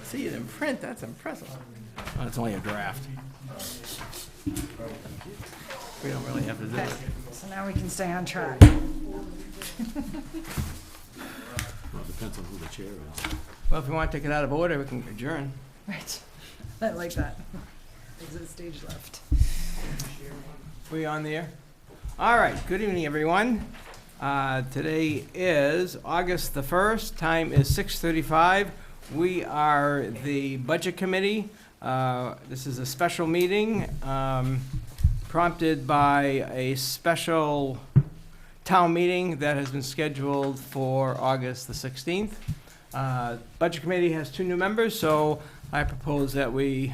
See it in print, that's impressive. Oh, it's only a draft. We don't really have to do Okay, it. so now we can stay on track. Well, it depends on who the chair is. Well, if you want to take it out of order, we can adjourn. Right. I like that. Exit stage left. We on the air? All right, good evening, everyone. Today is August the 1st, time is 6:35. We are the Budget Committee. This is a special meeting prompted by a special town meeting that has been scheduled for August the 16th. Budget Committee has 2 new members, so I propose that we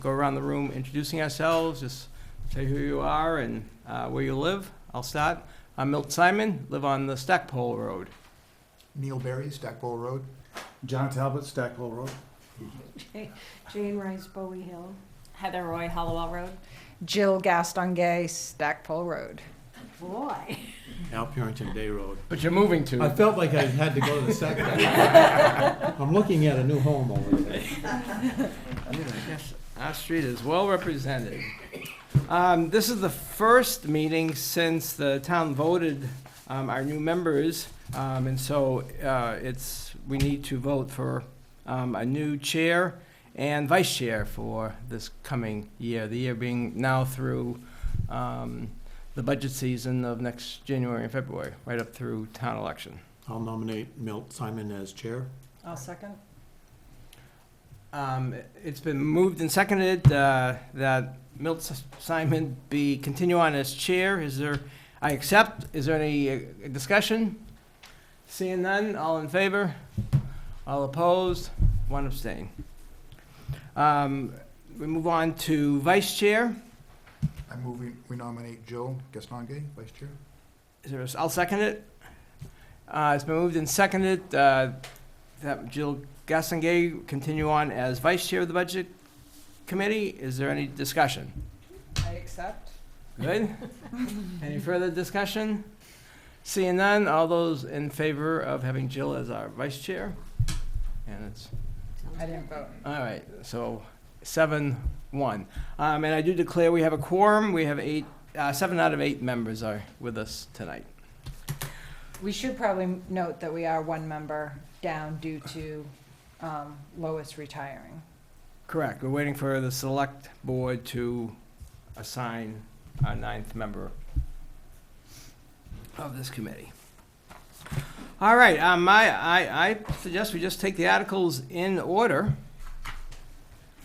go around the room introducing ourselves, just say who you are and where you live. I'll start. I'm Milt Simon, live on the Stackpole Road. Neil Berry, Stackpole Road. John Talbot, Stackpole Road. Jane Rice, Bowie Hill. Heather Roy, Hollowell Road. Jill Gaston-Gay, Stackpole Road. Boy. Al Purington Day Road. But you're moving to. I felt like I had to go to the second. I'm looking at a new home over there. I guess our street is well represented. This is the first meeting since the town voted our new members, and so we need to vote for a new chair and vice chair for this coming year, the year being now through the budget season of next January and February, right up through town election. I'll nominate Milt Simon as chair. I'll second. It's been moved and seconded that Milt Simon continue on as chair. I accept. Is there any discussion? Seeing none, all in favor? All opposed? 1 abstain. We move on to vice chair. I move we nominate Jill Gaston-Gay, Vice Chair. I'll second it. It's been moved and seconded that Jill Gaston-Gay continue on as vice chair of the budget committee. Is there any discussion? I accept. Good. Any further discussion? Seeing none, all those in favor of having Jill as our vice chair? And it's, I didn't vote. all right, so 7-1. And I do declare we have a quorum. We have 7 out of 8 members are with us tonight. We should probably note that we are 1 member down due to Lois retiring. Correct. We're waiting for the select board to assign our 9th member of this committee. All right, I suggest we just take the articles in order.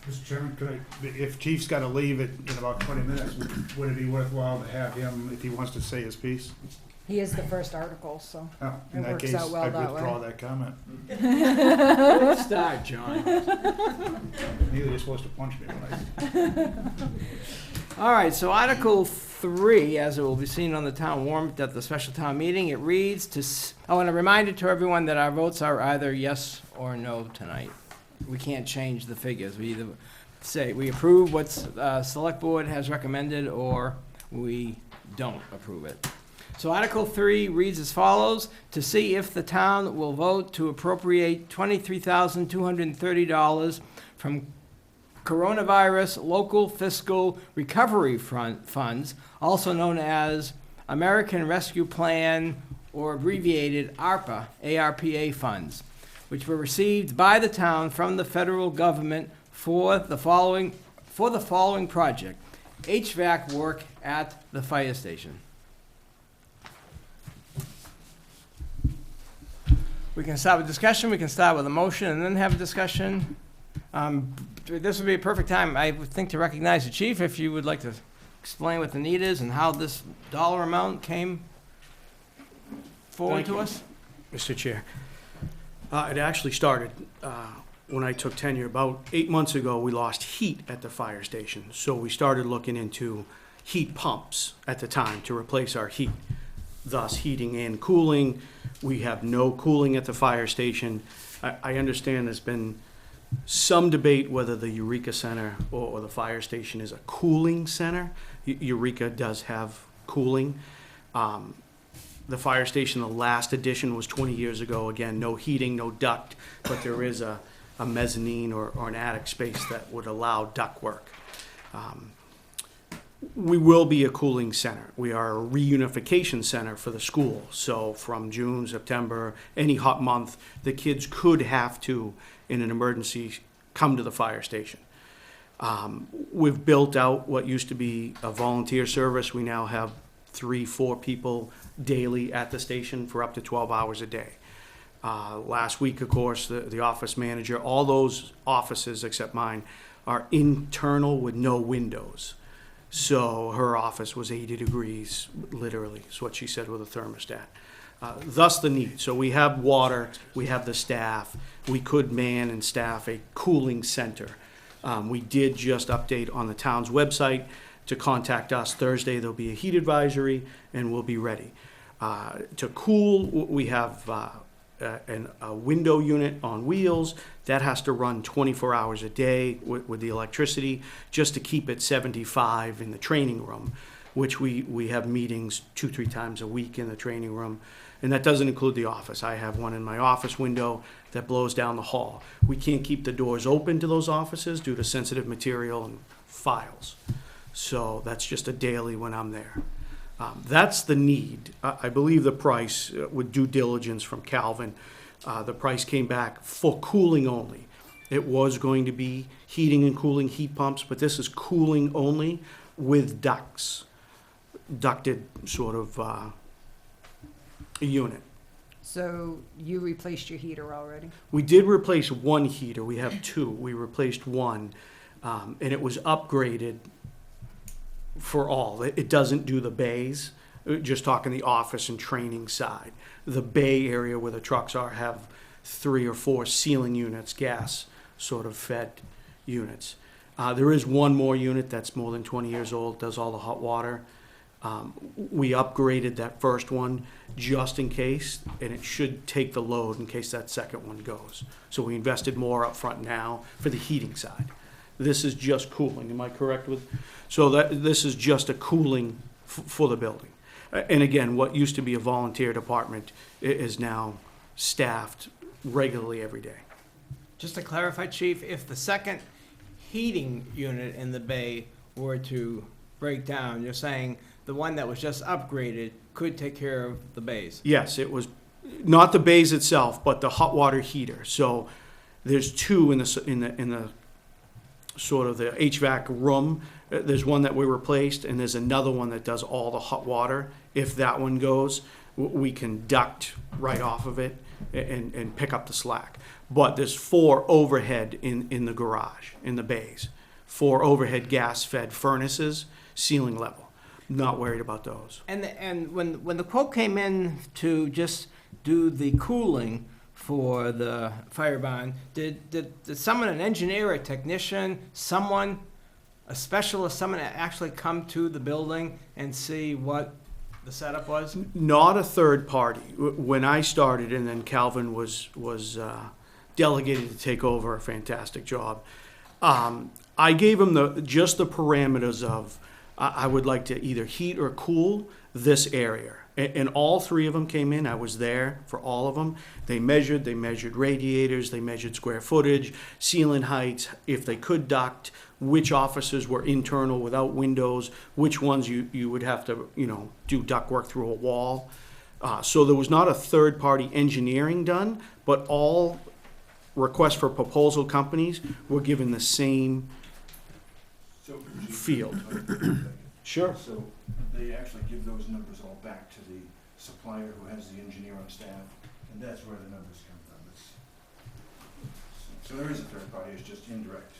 Mr. Chairman, if Chief's got to leave in about 20 minutes, would it be worthwhile to have him, if he wants to say his piece? He is the first article, so Oh, in It that works case, out well I that withdraw way. that comment. Good start, John. Neither you're supposed to punch me when I... All right, so Article 3, as it will be seen on the town warrant at the special town meeting, it reads I want to remind it to everyone that our votes are either yes or no tonight. We can't change the figures. We either say we approve what select board has recommended or we don't approve it. So Article 3 reads as follows: to see if the town will vote to appropriate $23,230 from Coronavirus Local Fiscal Recovery Funds, also known as American Rescue Plan, or abbreviated ARPA, ARPA funds, which were received by the town from the federal government for the following project: HVAC work at the fire station. We can start with discussion, we can start with a motion and then have a discussion. This would be a perfect time, I would think, to recognize the chief, if you would like to explain what the need is and how this dollar amount came forward Thank to you, us. Mr. Chair. It actually started when I took tenure. About 8 months ago, we lost heat at the fire station. So we started looking into heat pumps at the time to replace our heat, thus heating and cooling. We have no cooling at the fire station. I understand there's been some debate whether the Eureka Center or the fire station is a cooling center. Eureka does have cooling. The fire station, the last addition was 20 years ago. Again, no heating, no duct, but there is a a mezzanine or an attic space that would allow ductwork. We will be a cooling center. We are a reunification center for the school. So from June, September, any hot month, the kids could have to, in an emergency, come to the fire station. We've built out what used to be a volunteer service. We now have 3-4 people daily at the station for up to 12 hours a day. Last week, of course, the office manager, all those offices except mine are internal with no windows. So her office was 80 degrees, literally, is what she said with a thermostat. Thus the need. So we have water, we have the staff. We could man and staff a cooling center. We did just update on the town's website to contact us Thursday. There'll be a heat advisory and we'll be ready. To cool, we have a window unit on wheels that has to run 24 hours a day with the electricity just to keep it 75 in the training room, which we have meetings 2-3 times a week in the training room. And that doesn't include the office. I have one in my office window that blows down the hall. We can't keep the doors open to those offices due to sensitive material and files. So that's just a daily when I'm there. That's the need. I believe the price, with due diligence from Calvin, the price came back for cooling only. It was going to be heating and cooling heat pumps, but this is cooling only with ducts, ducted sort of unit. So you replaced your heater already? We did replace one heater. We have 2. We replaced one, and it was upgraded for all. It doesn't do the bays, just talking the office and training side. The bay area where the trucks are have 3 or 4 ceiling units, gas sort of fed units. There is one more unit that's more than 20 years old, does all the hot water. We upgraded that first one just in case, and it should take the load in case that second one goes. So we invested more up front now for the heating side. This is just cooling, am I correct with? So this is just a cooling for the building. And again, what used to be a volunteer department is now staffed regularly every day. Just to clarify, Chief, if the second heating unit in the bay were to break down, you're saying the one that was just upgraded could take care of the bays? Yes, it was not the bays itself, but the hot water heater. So there's 2 in the sort of the HVAC room. There's one that we replaced, and there's another one that does all the hot water. If that one goes, we can duct right off of it and pick up the slack. But there's 4 overhead in the garage, in the bays. 4 overhead gas-fed furnaces, ceiling level. Not worried about those. And when the quote came in to just do the cooling for the fire barn, did someone, an engineer, a technician, someone, a specialist, someone actually come to the building and see what the setup was? Not a third party. When I started, and then Calvin was delegated to take over, a fantastic job. I gave him just the parameters of I would like to either heat or cool this area. And all 3 of them came in. I was there for all of them. They measured radiators, they measured square footage, ceiling heights, if they could duct, which offices were internal without windows, which ones you would have to, do duct work through a wall. So there was not a third-party engineering done, but all requests for proposal companies were given the same field. Sure. So they actually give those numbers all back to the supplier who has the engineer on staff, and that's where the numbers come from. So there is a third party, it's just indirect.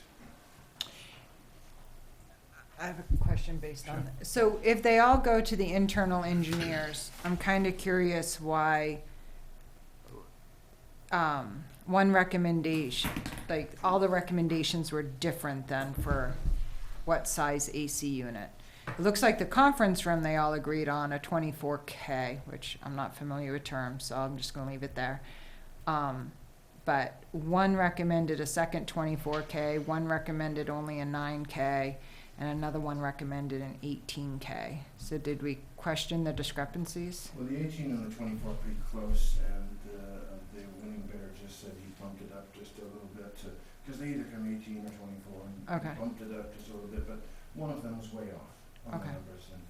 I have a question based on that. So if they all go to the internal engineers, I'm kind of curious why one recommendation, like all the recommendations were different than for what size AC unit. It looks like the conference room, they all agreed on a 24K, which I'm not familiar with terms, so I'm just gonna leave it there. But one recommended a second 24K, one recommended only a 9K, and another one recommended an 18K. So did we question the discrepancies? Well, the 18 and the 24 are pretty close, and the winning bidder just said he bumped it up just a little bit to they either come 18 or 24, and Okay. we bumped it up just a little bit, but one of them was way off on the Okay. numbers, and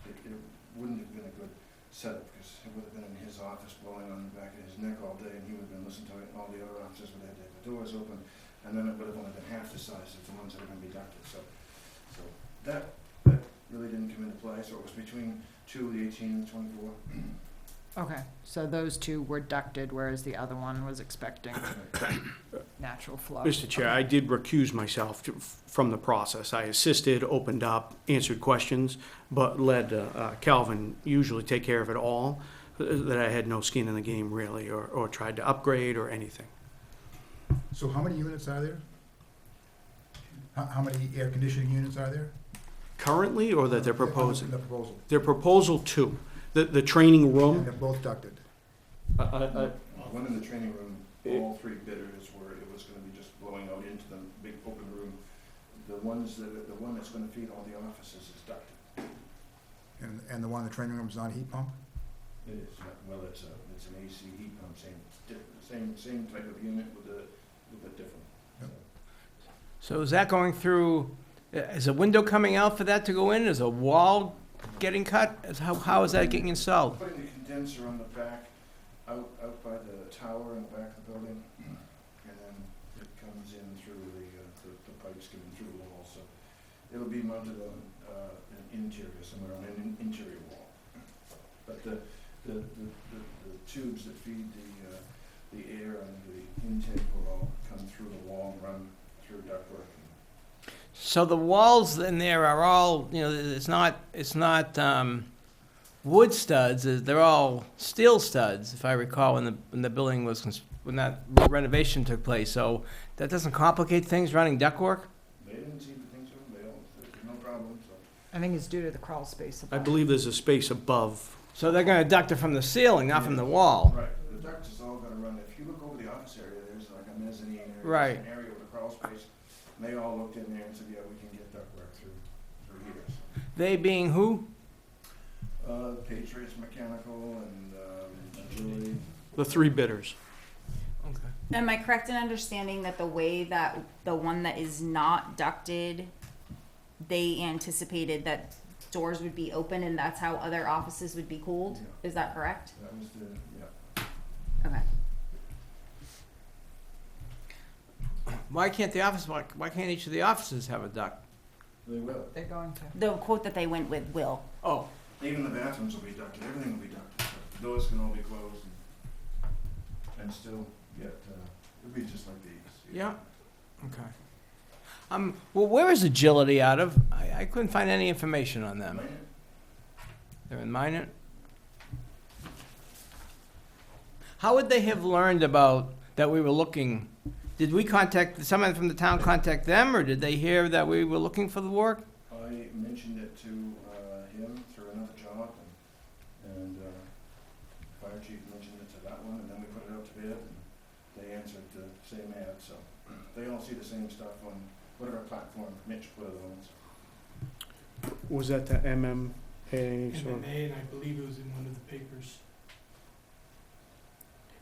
it wouldn't have been a good setup, because it would have been in his office blowing on the back of his neck all day, and he would have been listening to it, and all the other offices would have had the doors open, and then it would have only been half the size of the ones that are going to be ducted. So that really didn't come into play. So it was between two, the 18 and the 24. Okay, so those two were ducted, whereas the other one was expecting natural flow. Mr. Chair, I did recuse myself from the process. I assisted, opened up, answered questions, but let Calvin usually take care of it all, that I had no skin in the game really, or tried to upgrade or anything. So how many units are there? How many air conditioning units are there? Currently, or that they're proposing? The proposal. Their proposal two, the training And room. they're both ducted. One in the training room, all three bidders were, it was going to be just blowing out into the big open room. The one that's going to feed all the offices is ducted. And the one in the training room is not a heat pump? It is, well, it's an AC heat pump, same type of unit with a little bit different. Yep. So is that going through, is a window coming out for that to go in? Is a wall getting cut? How is that getting installed? Putting the condenser on the back, out by the tower in the back of the building, and then it comes in through the pipes coming through the wall. So it'll be mounted on an interior, somewhere on an interior wall. But the tubes that feed the air and the intake will all come through the wall and run through ductwork. So the walls in there are all, it's not wood studs, they're all steel studs, if I recall, when the building was, when that renovation took place. So that doesn't complicate things running ductwork? They didn't seem to think so. There's no problem. So. I think it's due to the crawl space I above. believe there's a space above. So they're gonna duct it from the ceiling, not from the wall? Right. The duct is all going to run. If you look over the office area, there's like a mezzanine area. Right. There's an area with a crawl space. And they all looked in there and said, yeah, we can get ductwork through here. So. They being who? Patriots Mechanical and Julie. The three bidders. Okay. Am I correct in understanding that the way that the one that is not ducted, they anticipated that doors would be open and that's how other offices would be cooled? Yeah. Is that correct? That was the, yeah. Okay. Why can't each of the offices have a duct? They will. They're going to. The quote that they went with will. Oh, Even the bathrooms will be ducted. Everything will be ducted. So the doors can all be closed and still get, it'll be just like these. yeah, okay. Well, where is Agility out of? I couldn't find any information on them. Minor. They're in Minot? How would they have learned about that we were looking? Did we contact, someone from the town contact them, or did they hear that we were looking for the work? I mentioned it to him through another job, and fire chief mentioned it to that one, and then we put it out to bid, and they answered the same ad, so they all see the same stuff on whatever platform Mitch put it on. So. Was that the MMA? MMA, and I believe it was in one of the papers.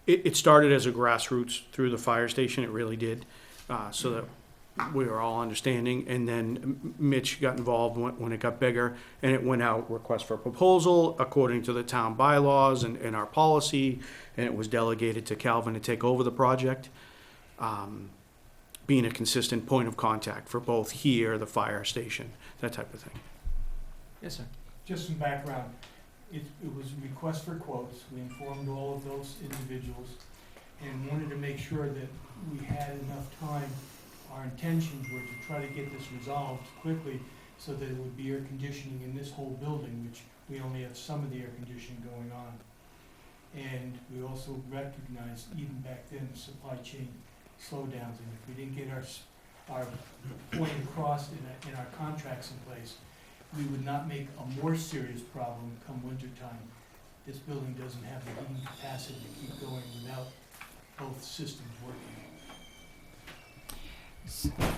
It started as a grassroots through the fire station, it really did, so that we were all understanding. And then Mitch got involved when it got bigger, and it went out, request for proposal according to the town bylaws and our policy, and it was delegated to Calvin to take over the project, being a consistent point of contact for both here, the fire station, that type of thing. Yes, sir. Just some background. It was a request for quotes. We informed all of those individuals and wanted to make sure that we had enough time. Our intentions were to try to get this resolved quickly so that it would be air conditioning in this whole building, which we only have some of the air conditioning going on. And we also recognized, even back then, supply chain slowdowns, and if we didn't get our point across in our contracts in place, we would not make a more serious problem come winter time. This building doesn't have the heating capacity to keep going without both systems working.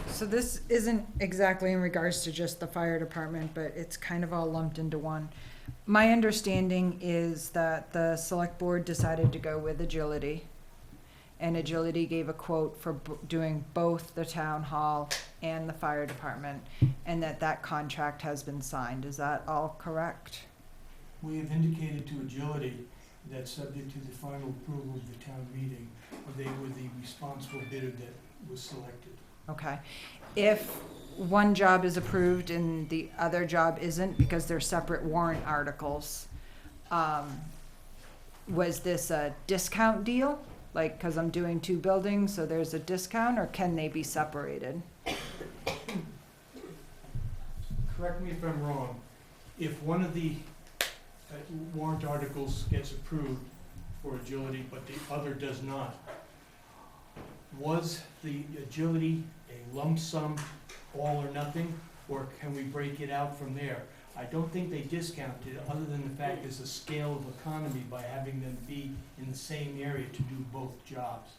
So this isn't exactly in regards to just the fire department, but it's kind of all lumped into one. My understanding is that the select board decided to go with Agility, and Agility gave a quote for doing both the town hall and the fire department, and that contract has been signed. Is that all correct? We have indicated to Agility that subject to the final approval of the town meeting, they were the responsible bidder that was selected. Okay. If one job is approved and the other job isn't because they're separate warrant articles, was this a discount deal? Like, because I'm doing 2 buildings, so there's a discount, or can they be separated? Correct me if I'm wrong, if one of the warrant articles gets approved for Agility, but the other does not, was the Agility a lump sum, all or nothing, or can we break it out from there? I don't think they discounted, other than the fact there's a scale of economy by having them be in the same area to do both jobs.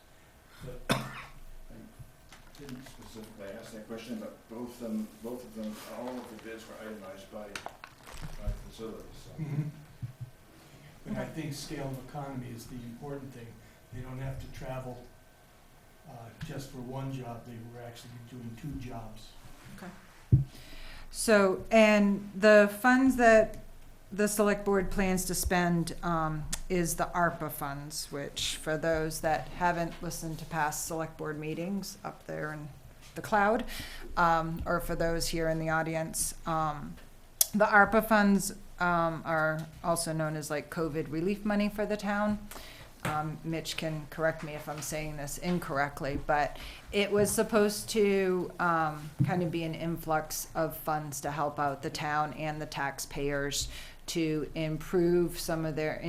But Didn't specifically ask that question, but both of them, all of the bids were itemized by facilities, so. But I think scale of economy is the important thing. They don't have to travel just for one job, they were actually doing 2 jobs. So, and the funds that the select board plans to spend is the Arpa funds, which for those that haven't listened to past select board meetings up there in the cloud, or for those here in the audience, the Arpa funds are also known as like COVID relief money for the town. Mitch can correct me if I'm saying this incorrectly, but it was supposed to kind of be an influx of funds to help out the town and the taxpayers to improve some of their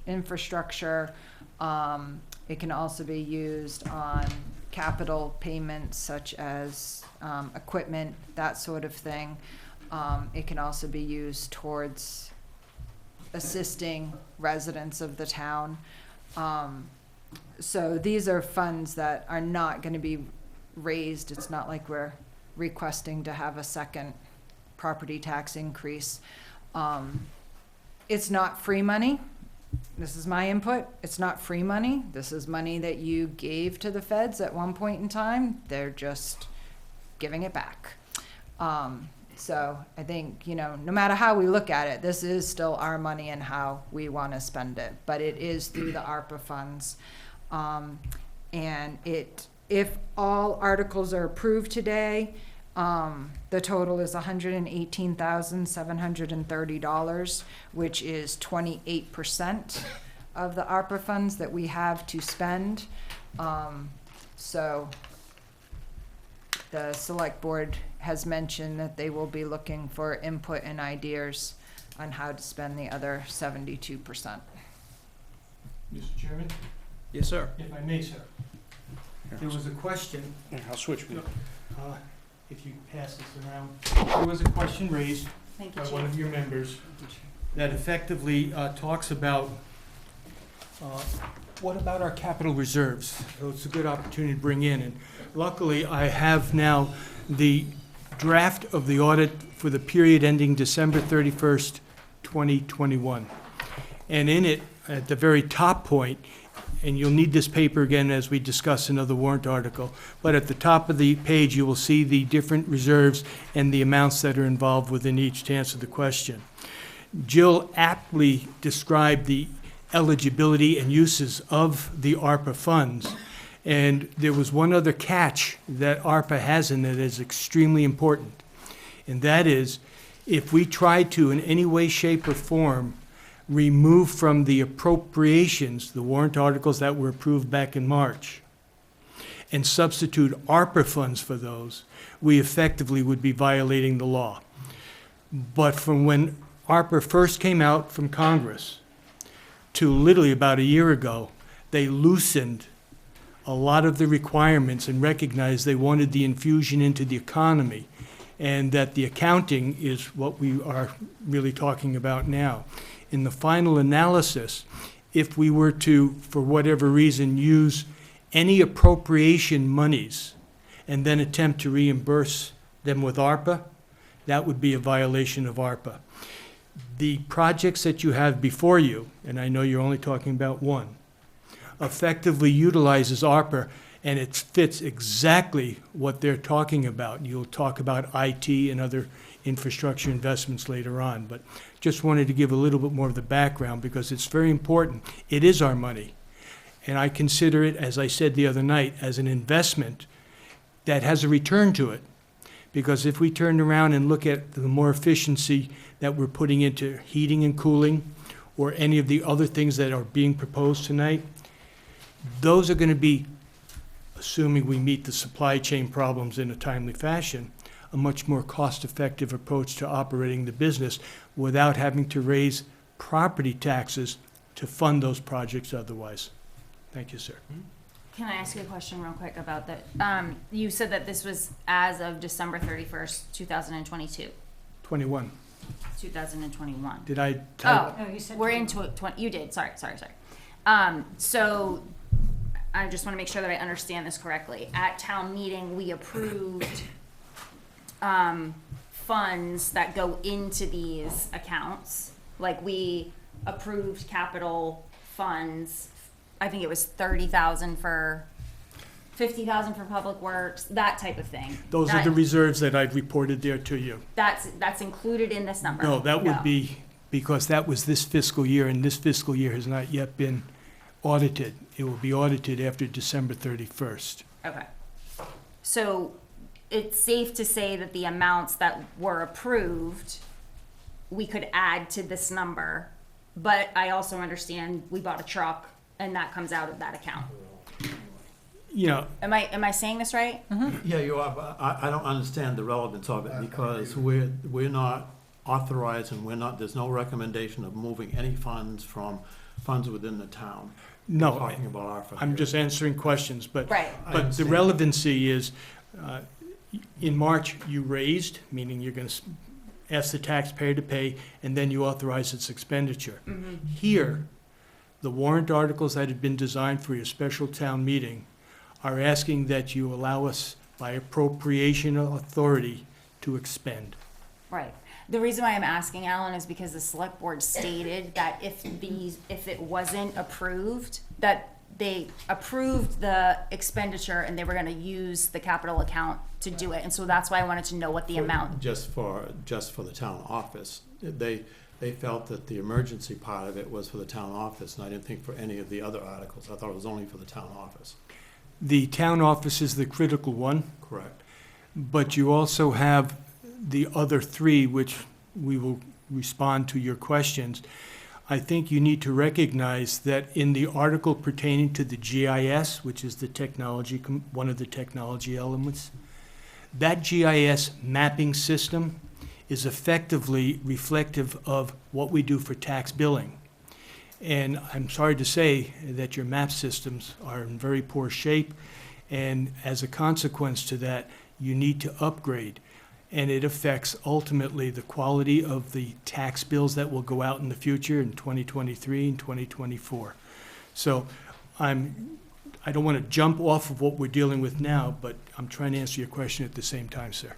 infrastructure. It can also be used on capital payments such as equipment, that sort of thing. It can also be used towards assisting residents of the town. So these are funds that are not going to be raised. It's not like we're requesting to have a second property tax increase. It's not free money. This is my input. It's not free money. This is money that you gave to the feds at one point in time. They're just giving it back. So I think, no matter how we look at it, this is still our money and how we want to spend it. But it is through the ARPA funds. And if all articles are approved today, the total is $118,730, which is 28% of the ARPA funds that we have to spend. So the select board has mentioned that they will be looking for input and ideas on how to spend the other 72%. Mr. Chairman, Yes, sir. if I may, sir, there was a question, I'll switch. if you pass this around, there was a question raised Thank you, by Chief. one of your members that effectively talks about what about our capital reserves? So it's a good opportunity to bring in, and luckily I have now the draft of the audit for the period ending December 31st, 2021. And in it, at the very top point, and you'll need this paper again as we discuss another warrant article, but at the top of the page, you will see the different reserves and the amounts that are involved within each to answer the question. Jill aptly described the eligibility and uses of the ARPA funds. And there was one other catch that ARPA has in it that is extremely important. And that is, if we try to, in any way, shape, or form, remove from the appropriations, the warrant articles that were approved back in March, and substitute ARPA funds for those, we effectively would be violating the law. But from when ARPA first came out from Congress to literally about a year ago, they loosened a lot of the requirements and recognized they wanted the infusion into the economy, and that the accounting is what we are really talking about now. In the final analysis, if we were to, for whatever reason, use any appropriation monies and then attempt to reimburse them with ARPA, that would be a violation of ARPA. The projects that you have before you, and I know you're only talking about one, effectively utilizes ARPA, and it fits exactly what they're talking about. You'll talk about IT and other infrastructure investments later on, but just wanted to give a little bit more of the background because it's very important. It is our money, and I consider it, as I said the other night, as an investment that has a return to it. Because if we turn around and look at the more efficiency that we're putting into heating and cooling, or any of the other things that are being proposed tonight, those are going to be, assuming we meet the supply chain problems in a timely fashion, a much more cost-effective approach to operating the business without having to raise property taxes to fund those projects otherwise. Thank you, sir. Can I ask you a question real quick about that? You said that this was as of December 31st, 2022, 21. 2021. Did I tell? Oh, No, you said we're 21. into it. You did. Sorry. So I just want to make sure that I understand this correctly. At town meeting, we approved funds that go into these accounts. Like we approved capital funds. I think it was 30,000 for 50,000 for public works, that type of thing. Those are the reserves that I've reported there to you. That's included in this number. No, that would be, because that was this fiscal year, and this fiscal year has not yet been audited. It will be audited after December 31st. Okay. So it's safe to say that the amounts that were approved, we could add to this number, but I also understand we bought a truck and that comes out of that account. You know, Am I saying this right? Yeah, you are, but I don't understand the relevance of it because we're not authorized and there's no recommendation of moving any funds from funds within the town. no, We're talking about ARPA I'm here. just answering questions, but Right. I But the understand. relevancy is, in March, you raised, meaning you're going to ask the taxpayer to pay, and then you authorize its expenditure. Mm-hmm. Here, the warrant articles that had been designed for your special town meeting are asking that you allow us, by appropriation authority, to expend. Right. The reason why I'm asking, Alan, is because the select board stated that if it wasn't approved, that they approved the expenditure and they were gonna use the capital account to do it. And so that's why I wanted to know what the amount. Just for the town office. They felt that the emergency part of it was for the town office, and I didn't think for any of the other articles. I thought it was only for the town office. The town office is the critical one, Correct. but you also have the other three, which we will respond to your questions. I think you need to recognize that in the article pertaining to the GIS, which is the technology, one of the technology elements, that GIS mapping system is effectively reflective of what we do for tax billing. And I'm sorry to say that your map systems are in very poor shape, and as a consequence to that, you need to upgrade. And it affects ultimately the quality of the tax bills that will go out in the future in 2023 and 2024. So I don't want to jump off of what we're dealing with now, but I'm trying to answer your question at the same time, sir.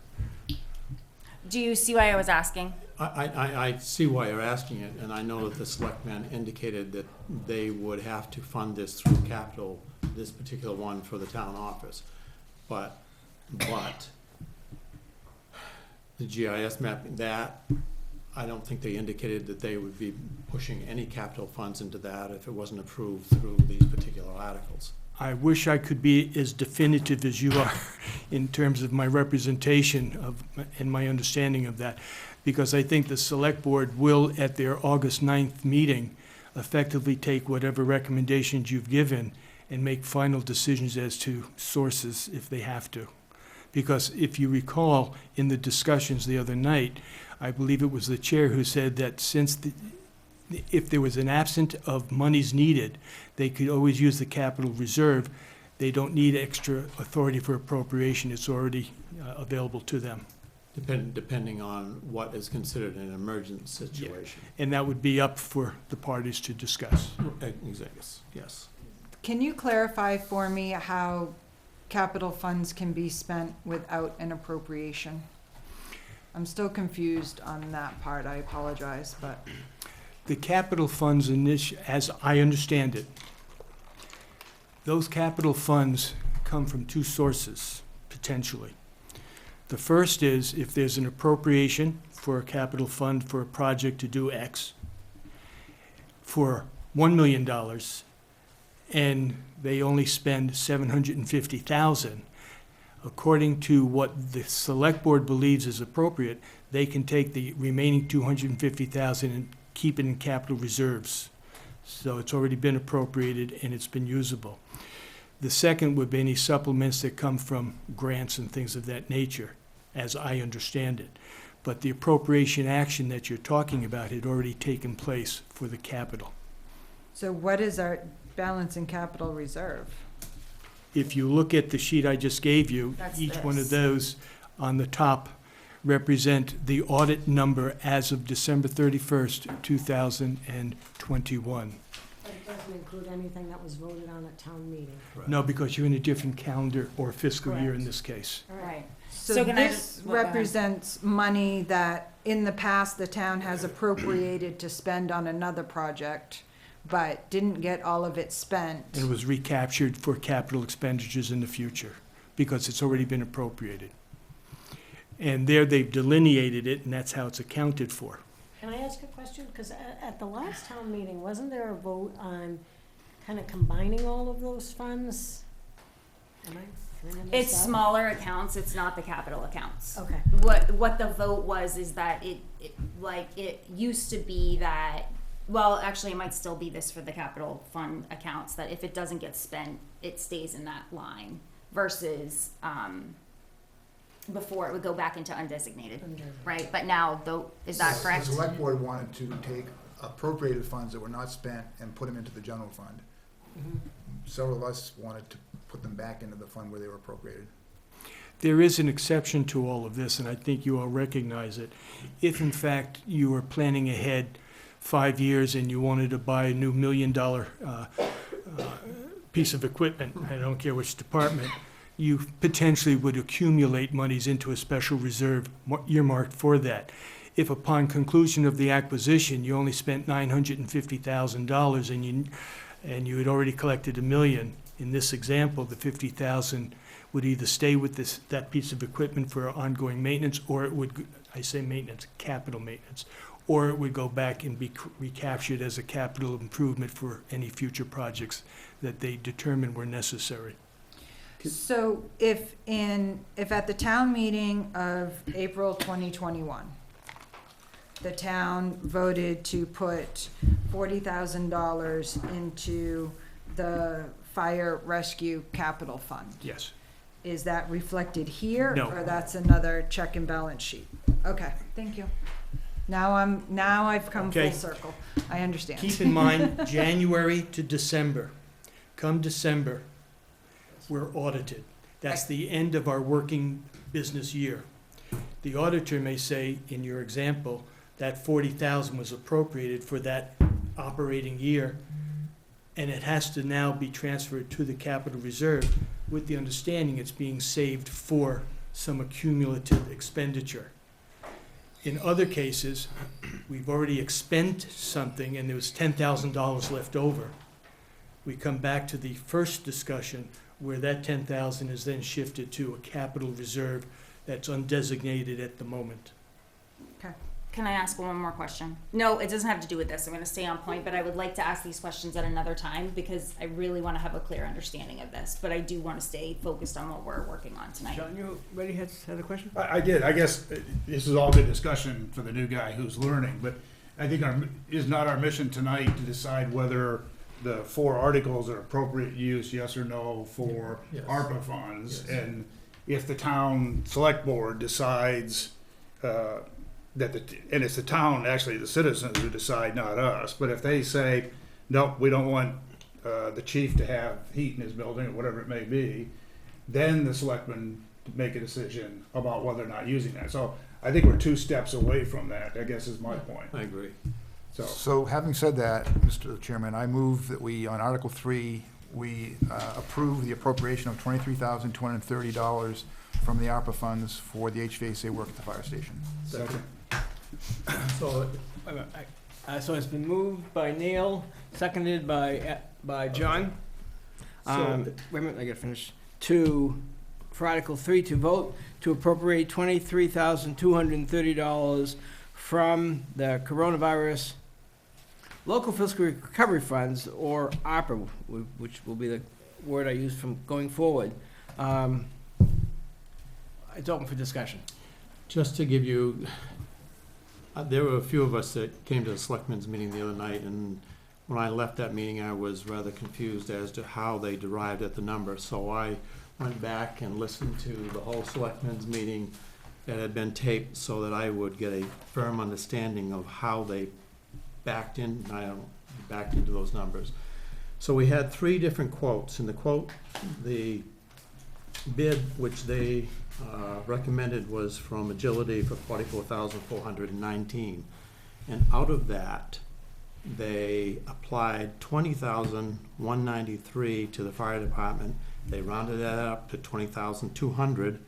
Do you see why I was asking? I see why you're asking it, and I know that the selectmen indicated that they would have to fund this through capital, this particular one for the town office. But the GIS mapping, that, I don't think they indicated that they would be pushing any capital funds into that if it wasn't approved through these particular articles. I wish I could be as definitive as you are in terms of my representation of, and my understanding of that, because I think the select board will, at their August 9th meeting, effectively take whatever recommendations you've given and make final decisions as to sources if they have to. Because if you recall, in the discussions the other night, I believe it was the chair who said that if there was an absence of monies needed, they could always use the capital reserve. They don't need extra authority for appropriation. It's already available to them. Depending on what is considered an emergent situation. And that would be up for the parties to discuss. Exactly, yes. Can you clarify for me how capital funds can be spent without an appropriation? I'm still confused on that part. I apologize, but. The capital funds in this, as I understand it, those capital funds come from two sources, potentially. The first is if there's an appropriation for a capital fund for a project to do X for $1 million, and they only spend $750,000. According to what the select board believes is appropriate, they can take the remaining $250,000 and keep it in capital reserves. So it's already been appropriated and it's been usable. The second would be any supplements that come from grants and things of that nature, as I understand it. But the appropriation action that you're talking about had already taken place for the capital. So what is our balance in capital reserve? If you look at the sheet I just gave you, That's each one of this. those on the top represent the audit number as of December 31st, 2021. But it doesn't include anything that was voted on at town meeting. No, because you're in a different calendar or fiscal year in Correct. this case. Right. So So can I this just- well, go ahead. represents money that in the past the town has appropriated to spend on another project, but didn't get all of it spent. And it was recaptured for capital expenditures in the future because it's already been appropriated. And there they've delineated it and that's how it's accounted for. Can I ask a question? Because at the last town meeting, wasn't there a vote on kind of combining all of those funds? Can I miss It's that? smaller accounts, it's not the capital accounts. Okay. What the vote was is that it used to be that, well, actually, it might still be this for the capital fund accounts, that if it doesn't get spent, it stays in that line versus, before it would go back into undesignated, right? But now, though, is that correct? The select board wanted to take appropriated funds that were not spent and put them into the general fund. Mhm. Several of us wanted to put them back into the fund where they were appropriated. There is an exception to all of this, and I think you all recognize it. If in fact you are planning ahead 5 years and you wanted to buy a new $1 million piece of equipment, I don't care which department, you potentially would accumulate monies into a special reserve earmarked for that. If upon conclusion of the acquisition, you only spent $950,000 and you had already collected $1 million, in this example, the $50,000 would either stay with that piece of equipment for ongoing maintenance, or it would, I say maintenance, capital maintenance, or it would go back and be recaptured as a capital improvement for any future projects that they determined were necessary. So if at the town meeting of April 2021, the town voted to put $40,000 into the fire rescue capital fund, Yes. is that reflected here? No. Or that's another check and balance sheet? Okay, thank you. Now I've come full Okay. circle. I understand. Keep in mind, January to December. Come December, we're audited. That's the end of our working business year. The auditor may say, in your example, that $40,000 was appropriated for that operating year, and it has to now be transferred to the capital reserve with the understanding it's being saved for some accumulative expenditure. In other cases, we've already expended something and there was $10,000 left over. We come back to the first discussion where that $10,000 is then shifted to a capital reserve that's undesignated at the moment. Can I ask one more question? No, it doesn't have to do with this. I'm going to stay on point, but I would like to ask these questions at another time because I really want to have a clear understanding of this. But I do want to stay focused on what we're working on tonight. John, you ready, had a question? I did. I guess this is all good discussion for the new guy who's learning, but I think is not our mission tonight to decide whether the 4 articles are appropriate use, yes or no, for Yes. ARPA funds. Yes. And if the town select board decides and it's the town, actually the citizens who decide, not us, but if they say, nope, we don't want the chief to have heat in his building or whatever it may be, then the selectmen make a decision about whether or not using that. So I think we're 2 steps away from that, I guess is my point. I agree. So, Having said that, Mr. Chairman, I move that we, on Article 3, we approve the appropriation of $23,230 from the ARPA funds for the HVAC work at the fire station. second. So it's been moved by Neil, seconded by John. Wait a minute, I gotta finish. For Article 3, to vote to appropriate $23,230 from the coronavirus local fiscal recovery funds, or ARPA, which will be the word I use from going forward. It's open for discussion. Just to give you, there were a few of us that came to the selectmen's meeting the other night, and when I left that meeting, I was rather confused as to how they derived at the number. So I went back and listened to the whole selectmen's meeting that had been taped so that I would get a firm understanding of how they backed into those numbers. So we had 3 different quotes. In the quote, the bid which they recommended was from Agility for $44,419. And out of that, they applied $20,193 to the fire department. They rounded that up to $20,200,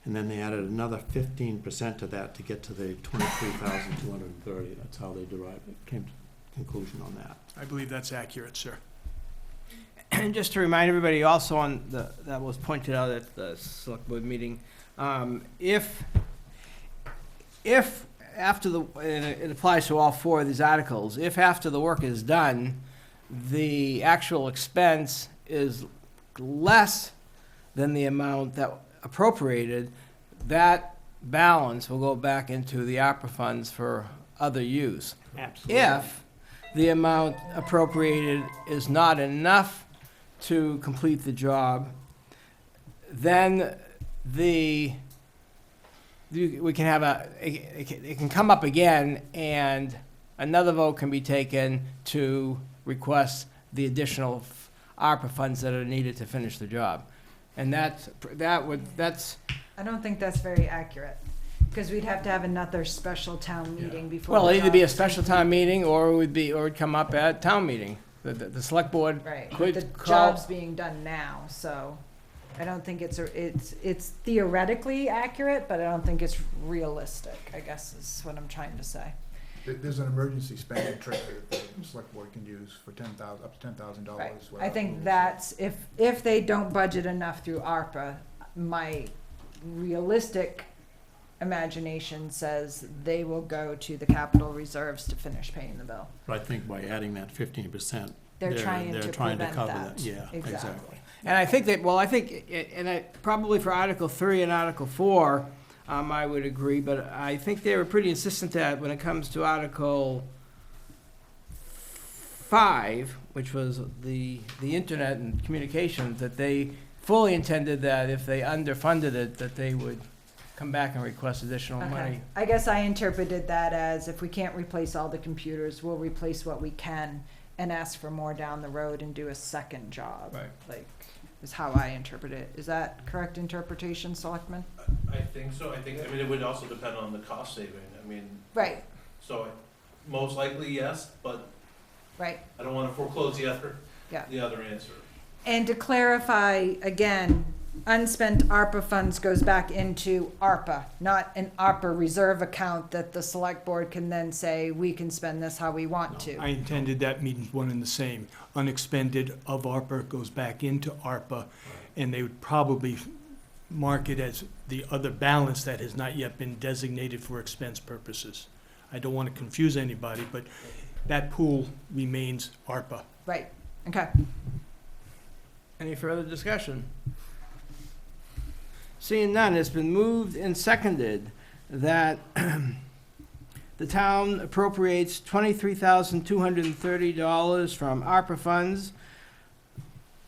and then they added another 15% to that to get to the $23,230. That's how they derived it, came to conclusion on that. I believe that's accurate, sir. And just to remind everybody also that was pointed out at the select board meeting, if after and it applies to all 4 of these articles, if after the work is done, the actual expense is less than the amount that appropriated, that balance will go back into the ARPA funds for other use. Absolutely. If the amount appropriated is not enough to complete the job, then we can have it can come up again, and another vote can be taken to request the additional ARPA funds that are needed to finish the job. And that's I don't think that's very accurate, because we'd have to have another special town meeting before. well, the it'd either be a job's special town meeting, or it would come up at town meeting. The select board Right, but could the call. job's being done now, so I don't think it's theoretically accurate, but I don't think it's realistic, I guess is what I'm trying to say. There's an emergency spending trigger that the select board can use for up to $10,000. Right. I without think rules. that's, if they don't budget enough through ARPA, my realistic imagination says they will go to the capital reserves to finish paying the bill. But I think by adding that 15%, They're trying to prevent cover that. Yeah, Exactly. And I think probably for Article 3 and Article 4, I would agree, but I think they were pretty insistent that when it comes to Article 5, which was the internet and communications, that they fully intended that if they underfunded it, that they would come back and request additional Okay. money. I guess I interpreted that as if we can't replace all the computers, we'll replace what we can and ask for more down the road and do a second job. Right. Like, is how I interpret it. Is that correct interpretation, Selectman? I think so. I mean, it would also depend on the cost saving. I mean, Right, so most likely, yes, but right. I don't want to foreclose the Yeah. other answer. And to clarify, again, unspent ARPA funds goes back into ARPA, not an ARPA reserve account that the select board can then say, we can spend this how we want to. I intended that means one and the same. Unexpended of ARPA goes back into ARPA, and they would probably mark it as the other balance that has not yet been designated for expense purposes. I don't want to confuse anybody, but that pool remains ARPA. Right, okay. Any further discussion? Seeing none, it's been moved and seconded that the town appropriates $23,230 from ARPA funds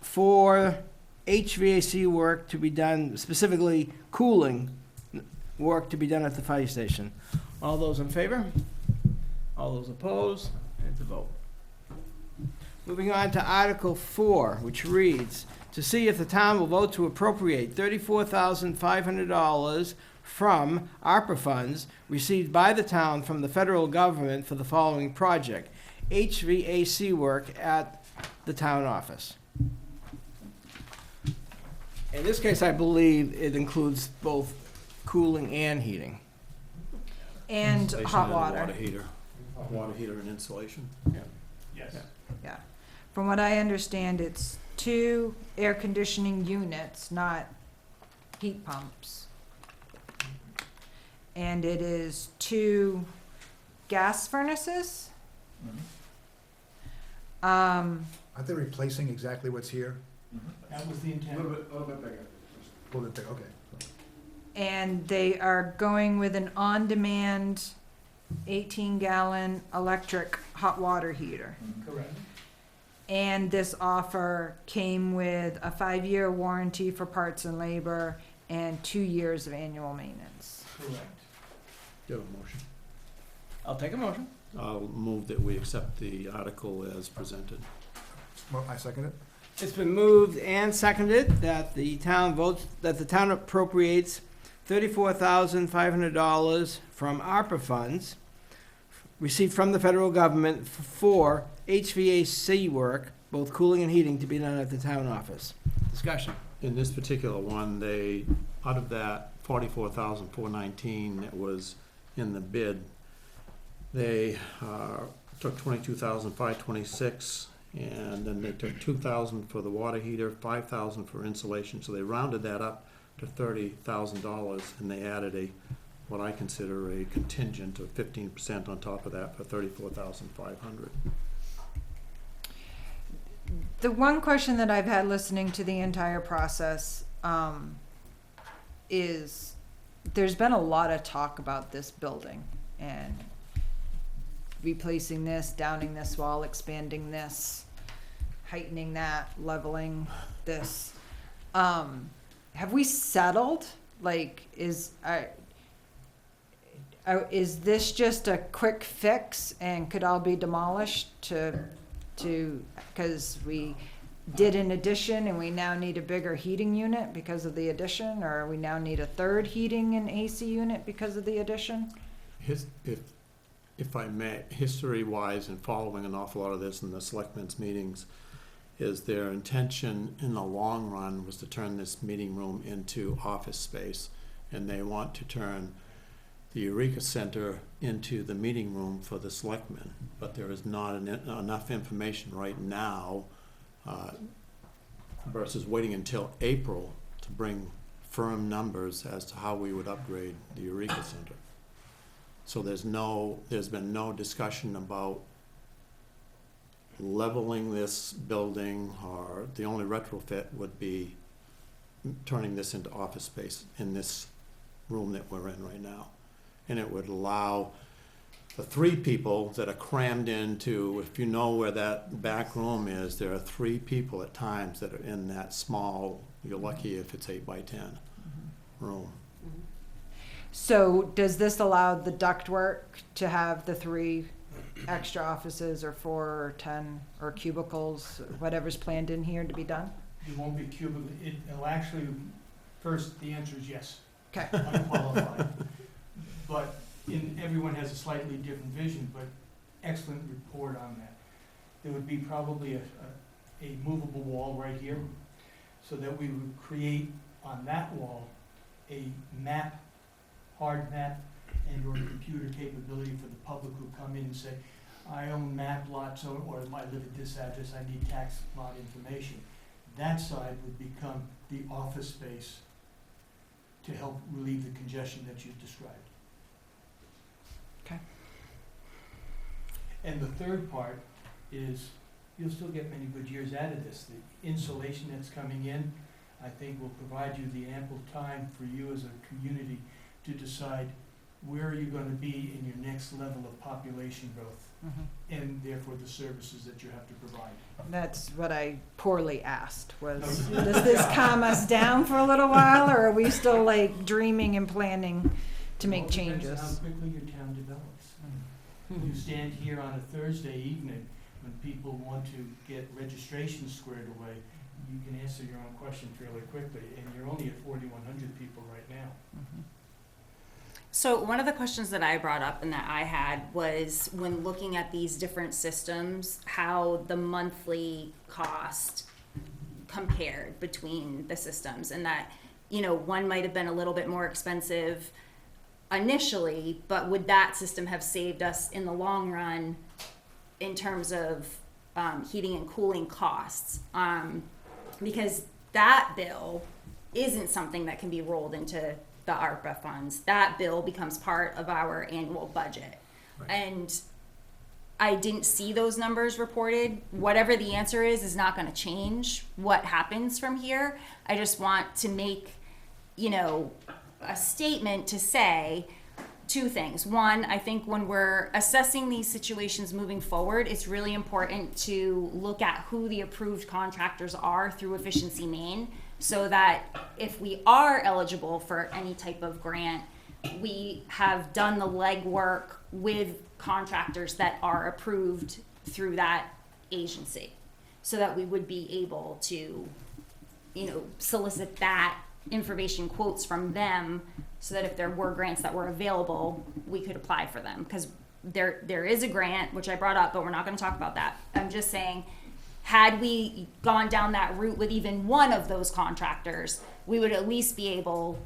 for HVAC work to be done, specifically cooling work to be done at the fire station. All those in favor? All those opposed? And it's a vote. Moving on to Article 4, which reads, to see if the town will vote to appropriate $34,500 from ARPA funds received by the town from the federal government for the following project: HVAC work at the town office. In this case, I believe it includes both cooling and heating. And Installation hot a water. Water heater and insulation. Yes. Yeah. From what I understand, it's 2 air conditioning units, not heat pumps. And it is 2 gas furnaces. Aren't they replacing exactly what's here? That was the A intent. little bit bigger. Pulled it there, okay. And they are going with an on-demand 18-gallon electric hot water heater. Correct. And this offer came with a 5-year warranty for parts and labor and 2 years of annual maintenance. Correct. Do you have a motion? I'll take a motion. I'll move that we accept the article as presented. Well, I second it. It's been moved and seconded that the town appropriates $34,500 from Arpa Funds received from the federal government for HVAC work, both cooling and heating, to be done at the town office. Discussion. In this particular one, they, out of that $44,419 that was in the bid, they took $22,526, and then they took $2,000 for the water heater, $5,000 for insulation, so they rounded that up to $30,000, and they added what I consider a contingent of 15% on top of that for $34,500. The one question that I've had listening to the entire process is there's been a lot of talk about this building and replacing this, downing this wall, expanding this, heightening that, leveling this. Have we settled? Like, is this just a quick fix and could all be demolished because we did an addition and we now need a bigger heating unit because of the addition, or we now need a 3rd heating and AC unit because of the addition? If I may, history-wise, and following an awful lot of this in the selectmen's meetings, is their intention in the long run was to turn this meeting room into office space, and they want to turn the Eureka Center into the meeting room for the selectmen, but there is not enough information right now versus waiting until April to bring firm numbers as to how we would upgrade the Eureka Center. So there's been no discussion about leveling this building, or the only retrofit would be turning this into office space in this room that we're in right now. And it would allow the 3 people that are crammed into, if you know where that back room is, there are 3 people at times that are in that small, you're lucky if it's 8 by 10 room. So does this allow the ductwork to have the 3 extra offices or 4 or 10 or cubicles, whatever's planned in here to be done? It won't be cubicle, it'll actually, first, the answer is yes. Okay. Unqualified. But everyone has a slightly different vision, but excellent report on that. There would be probably a movable wall right here, so that we would create on that wall a map, hard map, and or computer capability for the public who come in and say, I own map lots, or I live at this address, I need tax lot information. That side would become the office space to help relieve the congestion that you've described. Okay. And the third part is, you'll still get many good years out of this. The insulation that's coming in, I think, will provide you the ample time for you as a community to decide where are you going to be in your next level of population growth, and therefore the services that you have to provide. That's what I poorly asked, was, does this calm us down for a little while, or are we still like dreaming and planning to make changes? It depends on how quickly your town develops. You stand here on a Thursday evening when people want to get registration squared away, you can answer your own question fairly quickly, and you're only at 4,100 people right now. So one of the questions that I brought up and that I had was, when looking at these different systems, how the monthly cost compared between the systems, and that, one might have been a little bit more expensive initially, but would that system have saved us in the long run in terms of heating and cooling costs? because that bill isn't something that can be rolled into the ARPA funds. That bill becomes part of our annual budget. Right. And I didn't see those numbers reported. Whatever the answer is not going to change what happens from here. I just want to make, a statement to say two things. One, I think when we're assessing these situations moving forward, it's really important to look at who the approved contractors are through Efficiency Maine, so that if we are eligible for any type of grant, we have done the legwork with contractors that are approved through that agency, so that we would be able to, solicit that information, quotes from them, so that if there were grants that were available, we could apply for them. Because there is a grant, which I brought up, but we're not going to talk about that. I'm just saying, had we gone down that route with even one of those contractors, we would at least be able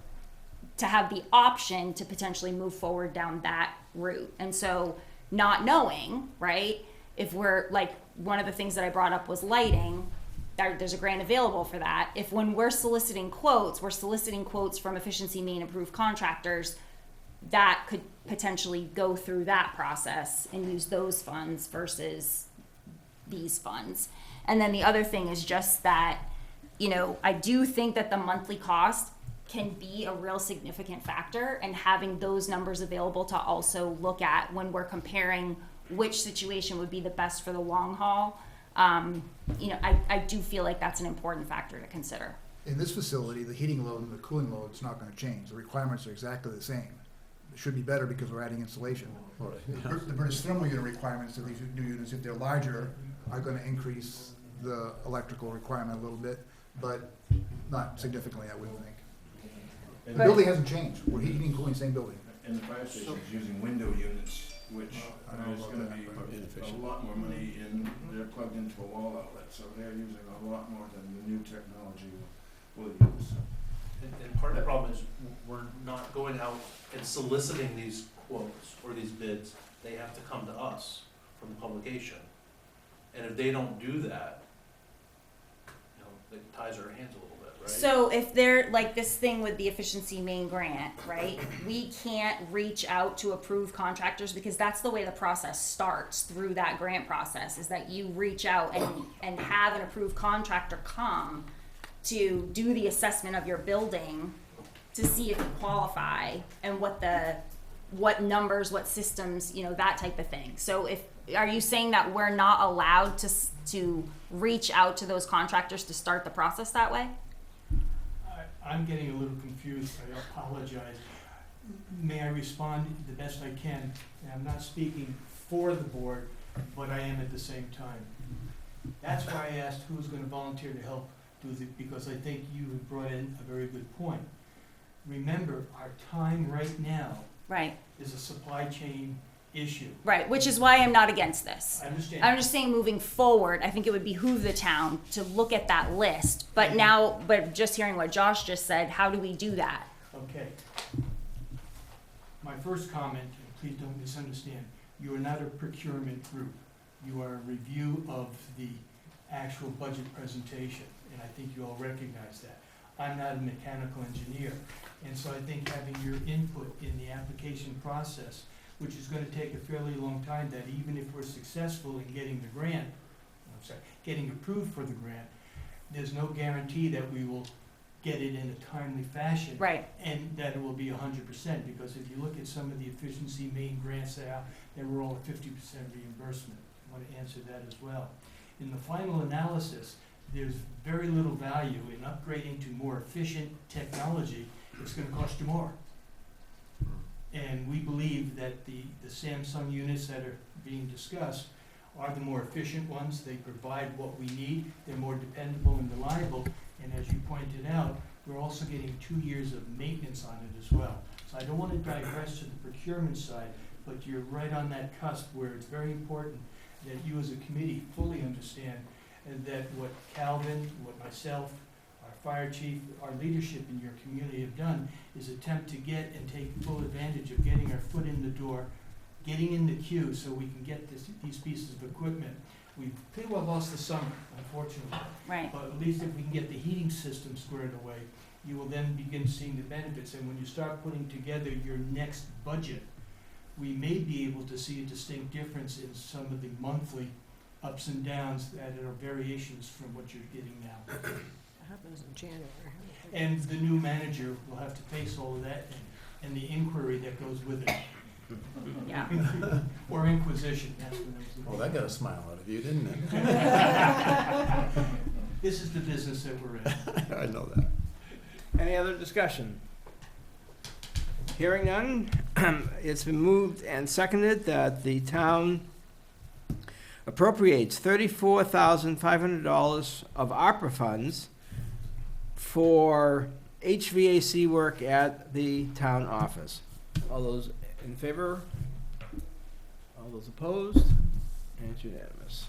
to have the option to potentially move forward down that route. And so, not knowing, right, if we're, like, one of the things that I brought up was lighting, there's a grant available for that. If when we're soliciting quotes from Efficiency Maine approved contractors, that could potentially go through that process and use those funds versus these funds. And then the other thing is just that, I do think that the monthly cost can be a real significant factor, and having those numbers available to also look at when we're comparing which situation would be the best for the long haul. I do feel like that's an important factor to consider. In this facility, the heating load and the cooling load is not gonna change. The requirements are exactly the same. It should be better because we're adding insulation. The British thermal unit requirements of these new units, if they're larger, are gonna increase the electrical requirement a little bit, but not significantly, I wouldn't think. And The building hasn't changed. We're heating and cooling the same building. And the fire station's using window units, which I don't know is about gonna that, be but inefficient. a lot more money in, they're plugged into a wall outlet, so they're using a lot more than the new technology will use. And part of the problem is we're not going out and soliciting these quotes or these bids. They have to come to us from the publication. And if they don't do that, it ties our hands a little bit, right? So if they're like this thing with the Efficiency Maine grant, right? We can't reach out to approved contractors, because that's the way the process starts through that grant process, is that you reach out and have an approved contractor come to do the assessment of your building to see if you qualify and what numbers, what systems, that type of thing. So are you saying that we're not allowed to reach out to those contractors to start the process that way? I'm getting a little confused, I apologize. May I respond the best I can? And I'm not speaking for the board, but I am at the same time. That's why I asked who's gonna volunteer to help do because I think you have brought in a very good point. Remember, our time right now Right, is a supply chain issue. right, which is why I'm not against this. I understand. I'm just saying, moving forward, I think it would behoove the town to look at that list. But just hearing what Josh just said, how do we do that? Okay. My first comment, and please don't misunderstand, you are not a procurement group. You are a review of the actual budget presentation, and I think you all recognize that. I'm not a mechanical engineer, and so I think having your input in the application process, which is gonna take a fairly long time, that even if we're successful in getting the grant, getting approved for the grant, there's no guarantee that we will get it in a timely fashion. Right. And that it will be 100%, because if you look at some of the Efficiency Maine grants that are, they were all a 50% reimbursement. I want to answer that as well. In the final analysis, there's very little value in upgrading to more efficient technology. It's gonna cost you more. And we believe that the Samsung units that are being discussed are the more efficient ones. They provide what we need. They're more dependable and reliable. And as you pointed out, we're also getting 2 years of maintenance on it as well. So I don't want to digress to the procurement side, but you're right on that cusp where it's very important that you as a committee fully understand that what Calvin, what myself, our fire chief, our leadership in your community have done is attempt to get and take full advantage of getting our foot in the door, getting in the queue so we can get these pieces of equipment. We've pretty well lost the summer, unfortunately. Right. But at least if we can get the heating system squared away, you will then begin seeing the benefits. And when you start putting together your next budget, we may be able to see a distinct difference in some of the monthly ups and downs that are variations from what you're getting now. It happens in January. And the new manager will have to face all of that and the inquiry that goes with it. Yeah. Or inquisition, that's what I was Well, looking that got a smile out of you, didn't it? for. This is the business that we're in. I know that. Any other discussion? Hearing none, it's been moved and seconded that the town appropriates $34,500 of Arpa funds for HVAC work at the town office. All those in favor? All those opposed? And it's unanimous.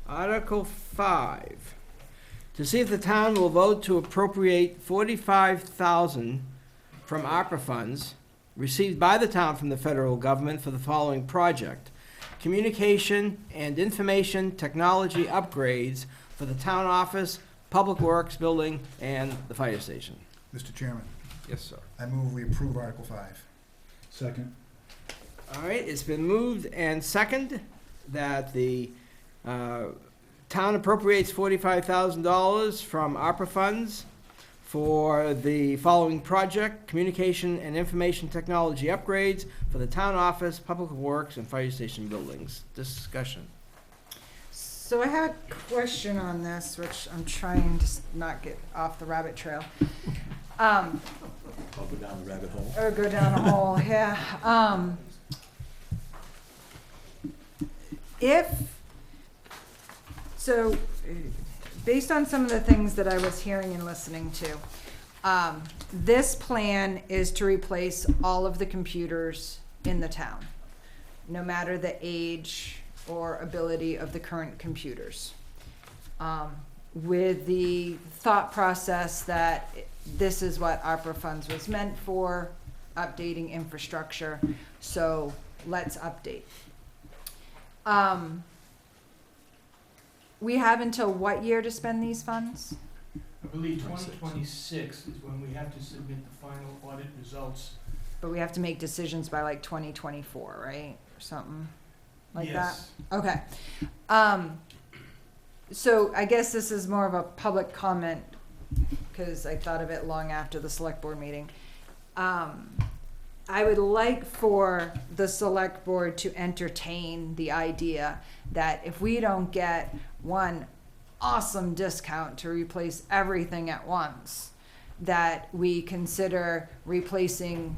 Article 5. To see if the town will vote to appropriate $45,000 from ARPA funds received by the town from the federal government for the following project: communication and information technology upgrades for the town office, public works building, and the fire station. Mr. Chairman, Yes, sir. I move we approve Article 5. Second. All right, it's been moved and second that the town appropriates $45,000 from ARPA funds for the following project: communication and information technology upgrades for the town office, public works, and fire station buildings. Discussion. So I had a question on this, which I'm trying to not get off the rabbit trail. I'll go down the rabbit hole. Or go down a hole, yeah. Based on some of the things that I was hearing and listening to, this plan is to replace all of the computers in the town, no matter the age or ability of the current computers. With the thought process that this is what ARPA funds was meant for, updating infrastructure, so let's update. We have until what year to spend these funds? I believe 2026 is when we have to submit the final audit results. But we have to make decisions by like 2024, right? Or something like that? Yes. Okay. So I guess this is more of a public comment, because I thought of it long after the select board meeting. I would like for the select board to entertain the idea that if we don't get one awesome discount to replace everything at once, that we consider replacing,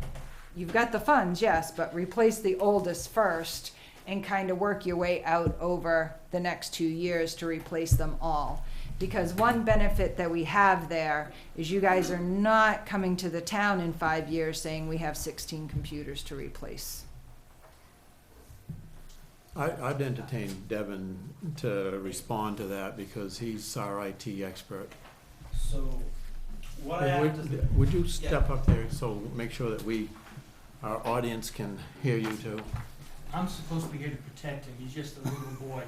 you've got the funds, yes, but replace the oldest first and kind of work your way out over the next 2 years to replace them all. Because one benefit that we have there is you guys are not coming to the town in 5 years saying we have 16 computers to replace. I'd entertain Devin to respond to that because he's our IT expert. So, what I have to, Would you step up there so make sure that our audience can hear you too? I'm supposed to be here to protect him, he's just a little boy.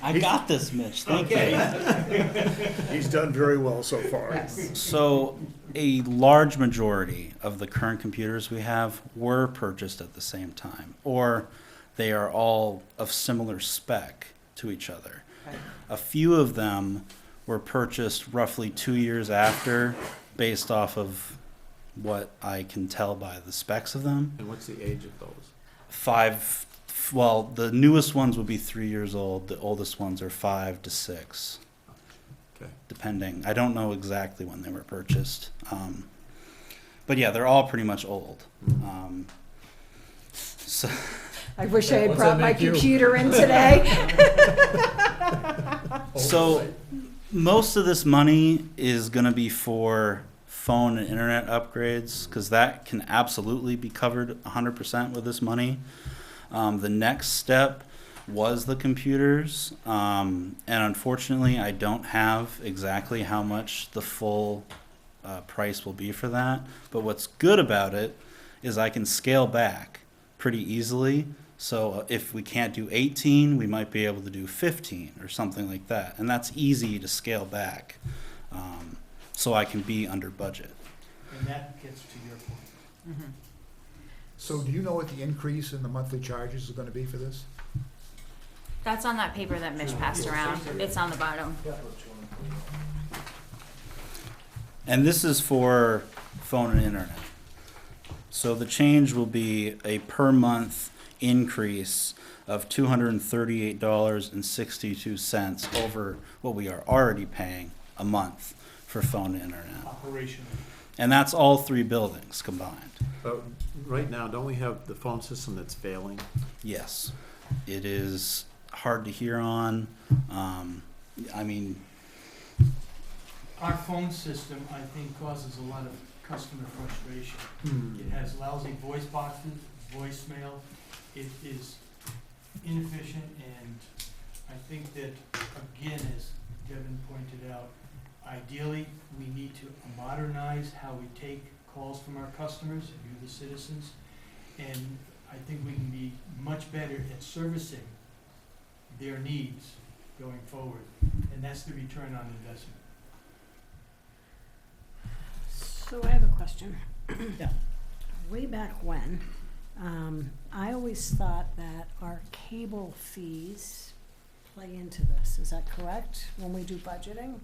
I got this, Mitch. Thank you. He's done very well so far. Yes. So, a large majority of the current computers we have were purchased at the same time, or they are all of similar spec to each other. Okay. A few of them were purchased roughly 2 years after, based off of what I can tell by the specs of them. And what's the age of those? Well, the newest ones would be 3 years old. The oldest ones are 5 to 6. Okay. Depending. I don't know exactly when they were purchased. But yeah, they're all pretty much old. So I wish I had What's brought that my make you? computer in today. So most of this money is going to be for phone and internet upgrades, because that can absolutely be covered 100% with this money. The next step was the computers, and unfortunately I don't have exactly how much the full price will be for that. But what's good about it is I can scale back pretty easily So if we can't do 18, we might be able to do 15 or something like that. And that's easy to scale back, so I can be under budget. And that gets to your point. Mhm. So do you know what the increase in the monthly charges is gonna be for this? That's on that paper that Mitch passed around. It's on the bottom. And this is for phone and internet. So the change will be a per month increase of $238.62 over what we are already paying a month for phone and internet. Operationally. And that's all 3 buildings combined. But right now, don't we have the phone system that's failing? Yes, it is hard to hear on. I mean, Our phone system, I think, causes a lot of customer frustration. It has lousy voice boxes, voicemail. It is inefficient, and I think that, again, as Devin pointed out, ideally, we need to modernize how we take calls from our customers, you, the citizens, and I think we can be much better at servicing their needs going forward, and that's the return on investment. So I have a question. Yeah. Way back when, I always thought that our cable fees play into this. Is that correct, when we do budgeting?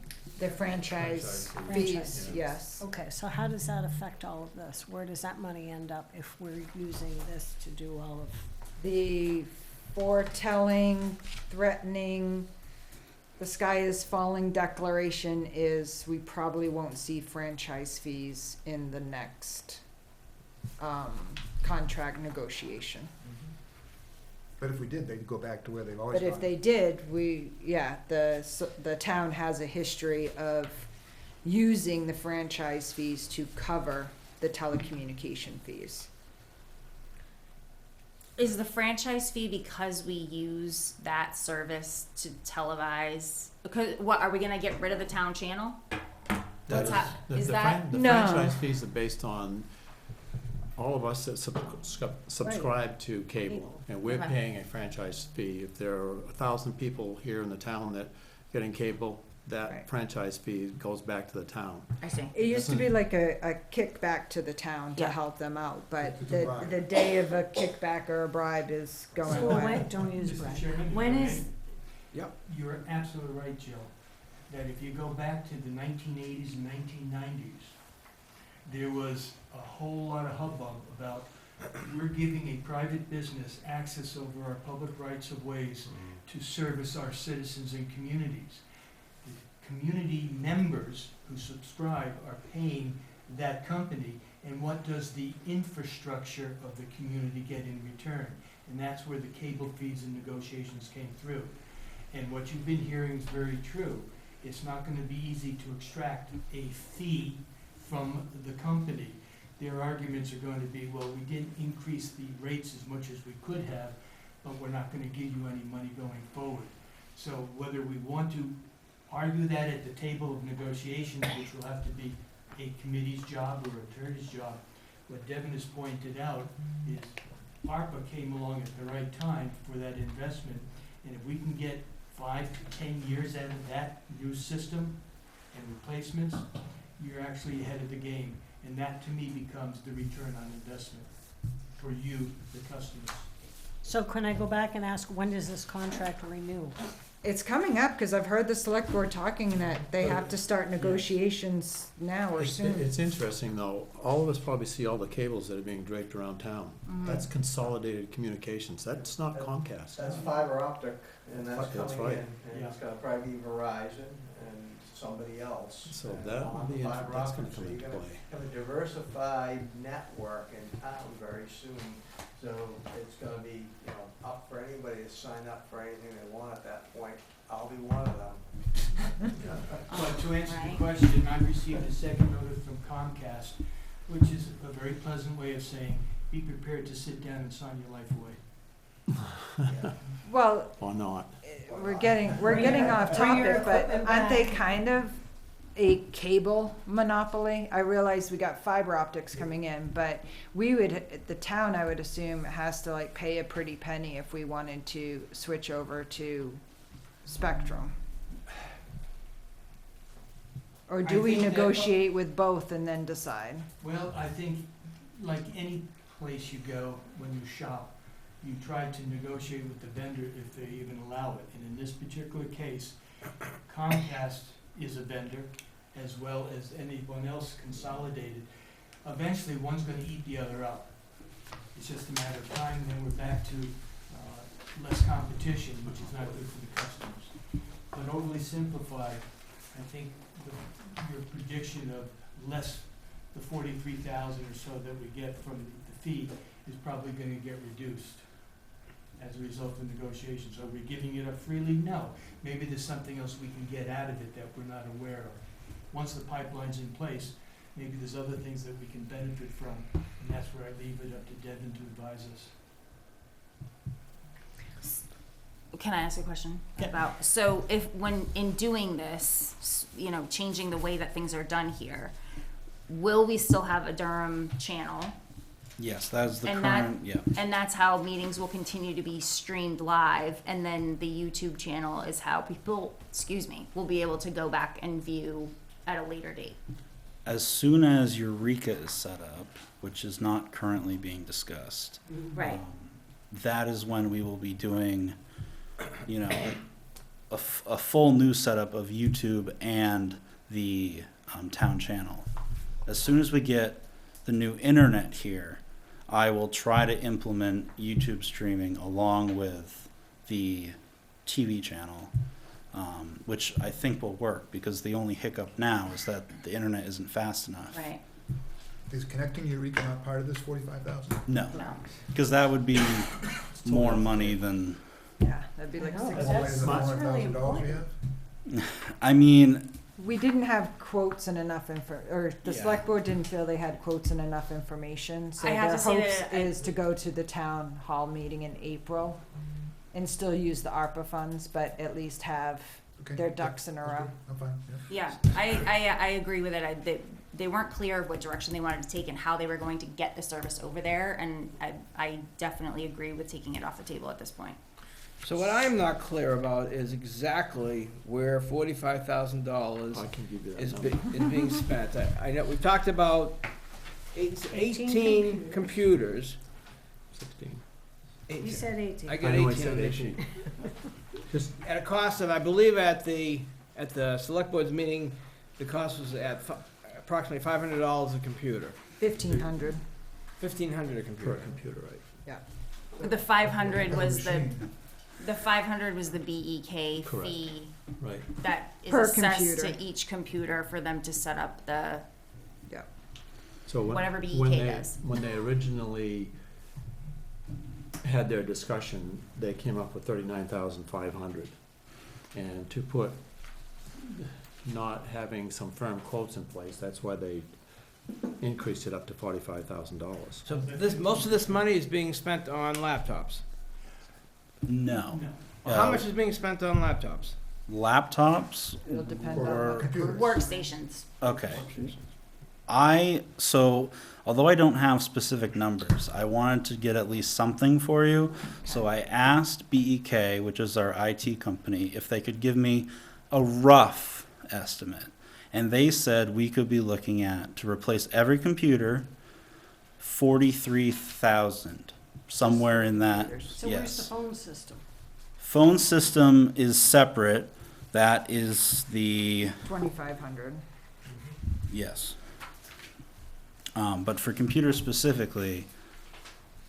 The franchise Franchise fees, yes. Okay, so how does that affect all of this? Where does that money end up if we're using this to do all of? The foretelling, threatening, the sky is falling declaration is we probably won't see franchise fees in the next contract negotiation. But if we did, they'd go back to where they've always But gone. if they did, the town has a history of using the franchise fees to cover the telecommunication fees. Is the franchise fee because we use that service to televise? Because what are we gonna get rid of the town channel? What's is that? The No. franchise fees are based on all of us that subscribe to cable, and we're Okay. paying a franchise fee. If there are 1,000 people here in the town that getting cable, that Right. franchise fee goes back to the town. I see. It used to be like a kickback to the town to Yeah. help them out, but It's a bribe. the day of a kickback or a bribe is going So away. when, don't use Mr. Brett. Chairman, if When I is, may, you're absolutely right, Jill, that if you go back to the 1980s and 1990s, there was a whole lot of hubbub about we're giving a private business access over our public rights of ways to service our citizens and communities. The community members who subscribe are paying that company, and what does the infrastructure of the community get in return? And that's where the cable fees and negotiations came through. And what you've been hearing is very true. It's not gonna be easy to extract a fee from the company. Their arguments are going to be, well, we didn't increase the rates as much as we could have, but we're not gonna give you any money going forward. So whether we want to argue that at the table of negotiations, which will have to be a committee's job or attorney's job, what Devin has pointed out is ARPA came along at the right time for that investment, and if we can get 5 to 10 years out of that new system and replacements, you're actually ahead of the game. And that, to me, becomes the return on investment for you, the customers. so can I go back and ask, when does this contract renew? It's coming up, because I've heard the select board talking that they have to start negotiations now or soon. It's interesting, though, all of us probably see all the cables that are being draped around town. That's Consolidated Communications, that's not Comcast. That's fiber optic, and that's That's coming in, right. and it's gonna probably be Verizon and somebody else. So and that on will be, the fiber that's gonna optic, so come you're into gonna play. have a diversified network in town very soon. So it's gonna be, up for anybody to sign up for anything they want at that point. I'll be one of them. But to answer the Right. question, I received a second notice from Comcast, which is a very pleasant way of saying, be prepared to sit down and sign your life away. Well, Or not. we're getting off Bring your topic, but equipment aren't they back. kind of a cable monopoly. I realize we got fiber optics coming in, but the town, I would assume, has to like pay a pretty penny if we wanted to switch over to Spectrum. Or do I we think that- negotiate with both and then decide? Well, I think, like any place you go when you shop, you try to negotiate with the vendor if they even allow it. And in this particular case, Comcast is a vendor, as well as anyone else consolidated. Eventually, one's gonna eat the other up. It's just a matter of time, and then we're back to less competition, which is not good for the customers. But overly simplified, I think your prediction of less, the 43,000 or so that we get from the fee is probably gonna get reduced as a result of negotiations. Are we giving it up freely? No. Maybe there's something else we can get out of it that we're not aware of. Once the pipeline's in place, maybe there's other things that we can benefit from, and that's where I leave it up to Devin to advise us. Can I ask a question Yeah. about, so if, when, in doing this, you know, changing the way that things are done here, will we still have a Durham channel? Yes, that is the And that- current, yeah. And that's how meetings will continue to be streamed live, and then the YouTube channel is how people, will be able to go back and view at a later date. As soon as Eureka is set up, which is not currently being discussed, Right. that is when we will be doing, you know, a full new setup of YouTube and the town channel. As soon as we get the new internet here, I will try to implement YouTube streaming along with the TV channel, which I think will work, because the only hiccup now is that the internet isn't fast enough. Right. Is connecting Eureka not part of this 45,000? No, No. because that would be more money than, Yeah, that'd be like I know, six. but that's really $400,000 we important. have? I mean, We didn't have quotes and enough or the Yeah. select board didn't feel they had quotes and enough information, so I have their to say hopes that is to go to the town hall meeting in April and still use the ARPA funds, but at least have Okay, their yeah, ducks in a that's row. good. I'm fine, yeah. Yeah, I agree with it. They weren't clear of what direction they wanted to take and how they were going to get the service over there, and I definitely agree with taking it off the table at this point. So what I'm not clear about is exactly where $45,000 I can give you that is number. is being spent. I know, we've talked about 18 computers. 16. You said 18. I got I know I 18 said on this 18. sheet. Just, At a cost of, I believe at the select board's meeting, the cost was at approximately $500 a computer. 1,500. 1,500 a per computer. computer, right. The 500 Per was machine. the 500 was the BEK Correct. fee Right. that is Per assessed computer. to each computer for them to set up the, So Whatever BEK when does. when they originally had their discussion, they came up with 39,500. And to put, not having some firm quotes in place, that's why they increased it up to $45,000. So most of this money is being spent on laptops. no. No. Well, how much is being spent on laptops? Laptops, It'll depend or- on. Computers. workstations. okay. Although I don't have specific numbers, I wanted to get at least something for you. So I asked BEK, which is our IT company, if they could give me a rough estimate. And they said we could be looking at, to replace every computer, 43,000, somewhere in that, So where's the yes. phone system? Phone system is separate. That is the, 2,500. yes. But for computers specifically,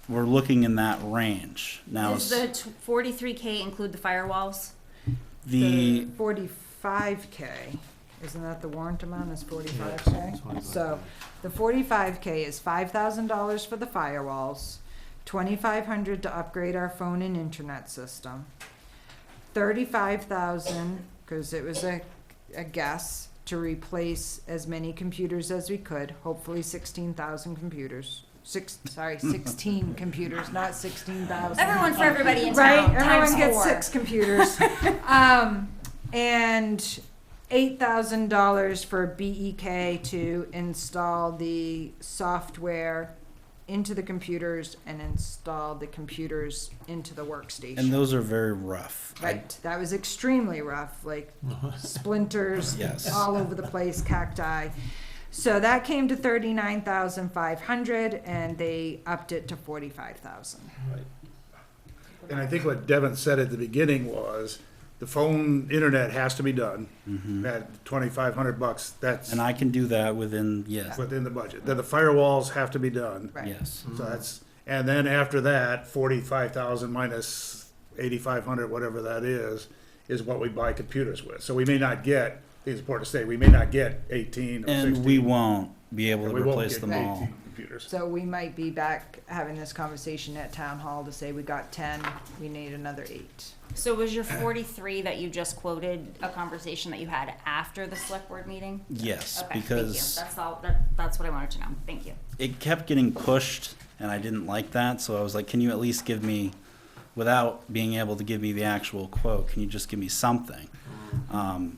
we're looking in that range. Now, Does the 43K include the firewalls? the 45K, isn't that the warrant amount is That's 45K? why I was So the 45K is $5,000 for the firewalls, 2,500 to upgrade our phone and internet system, 35,000, because it was a guess, to replace as many computers as we could, hopefully 16,000 computers. 16 computers, not 16,000. Everyone for everybody in Right, town. everyone times gets 4. 6 computers. And $8,000 for BEK to install the software into the computers and install the computers into the workstation. And those are very rough. Right, that was extremely rough, like splinters Yes. all over the place, cacti. So that came to 39,500, and they upped it to 45,000. And I think what Devin said at the beginning was, the phone internet has to be done, Mhm. at $2,500, that's And I can do that within, within the budget. Then the firewalls have to be done. Right. yes. So that's, and then after that, 45,000 minus 8,500, whatever that is what we buy computers with. So we may not get, I think it's important to say, we may not get 18 or 16. And we won't be able And to we won't replace get them all. 18 computers. So we might be back having this conversation at town hall to say we got 10, we need another 8. So was your 43 that you just quoted a conversation that you had after the select board meeting? Yes, Okay, because thank you. That's all, that's what I wanted to know. Thank you. it kept getting pushed and I didn't like that. So I was like, can you at least give me, without being able to give me the actual quote, can you just give me something?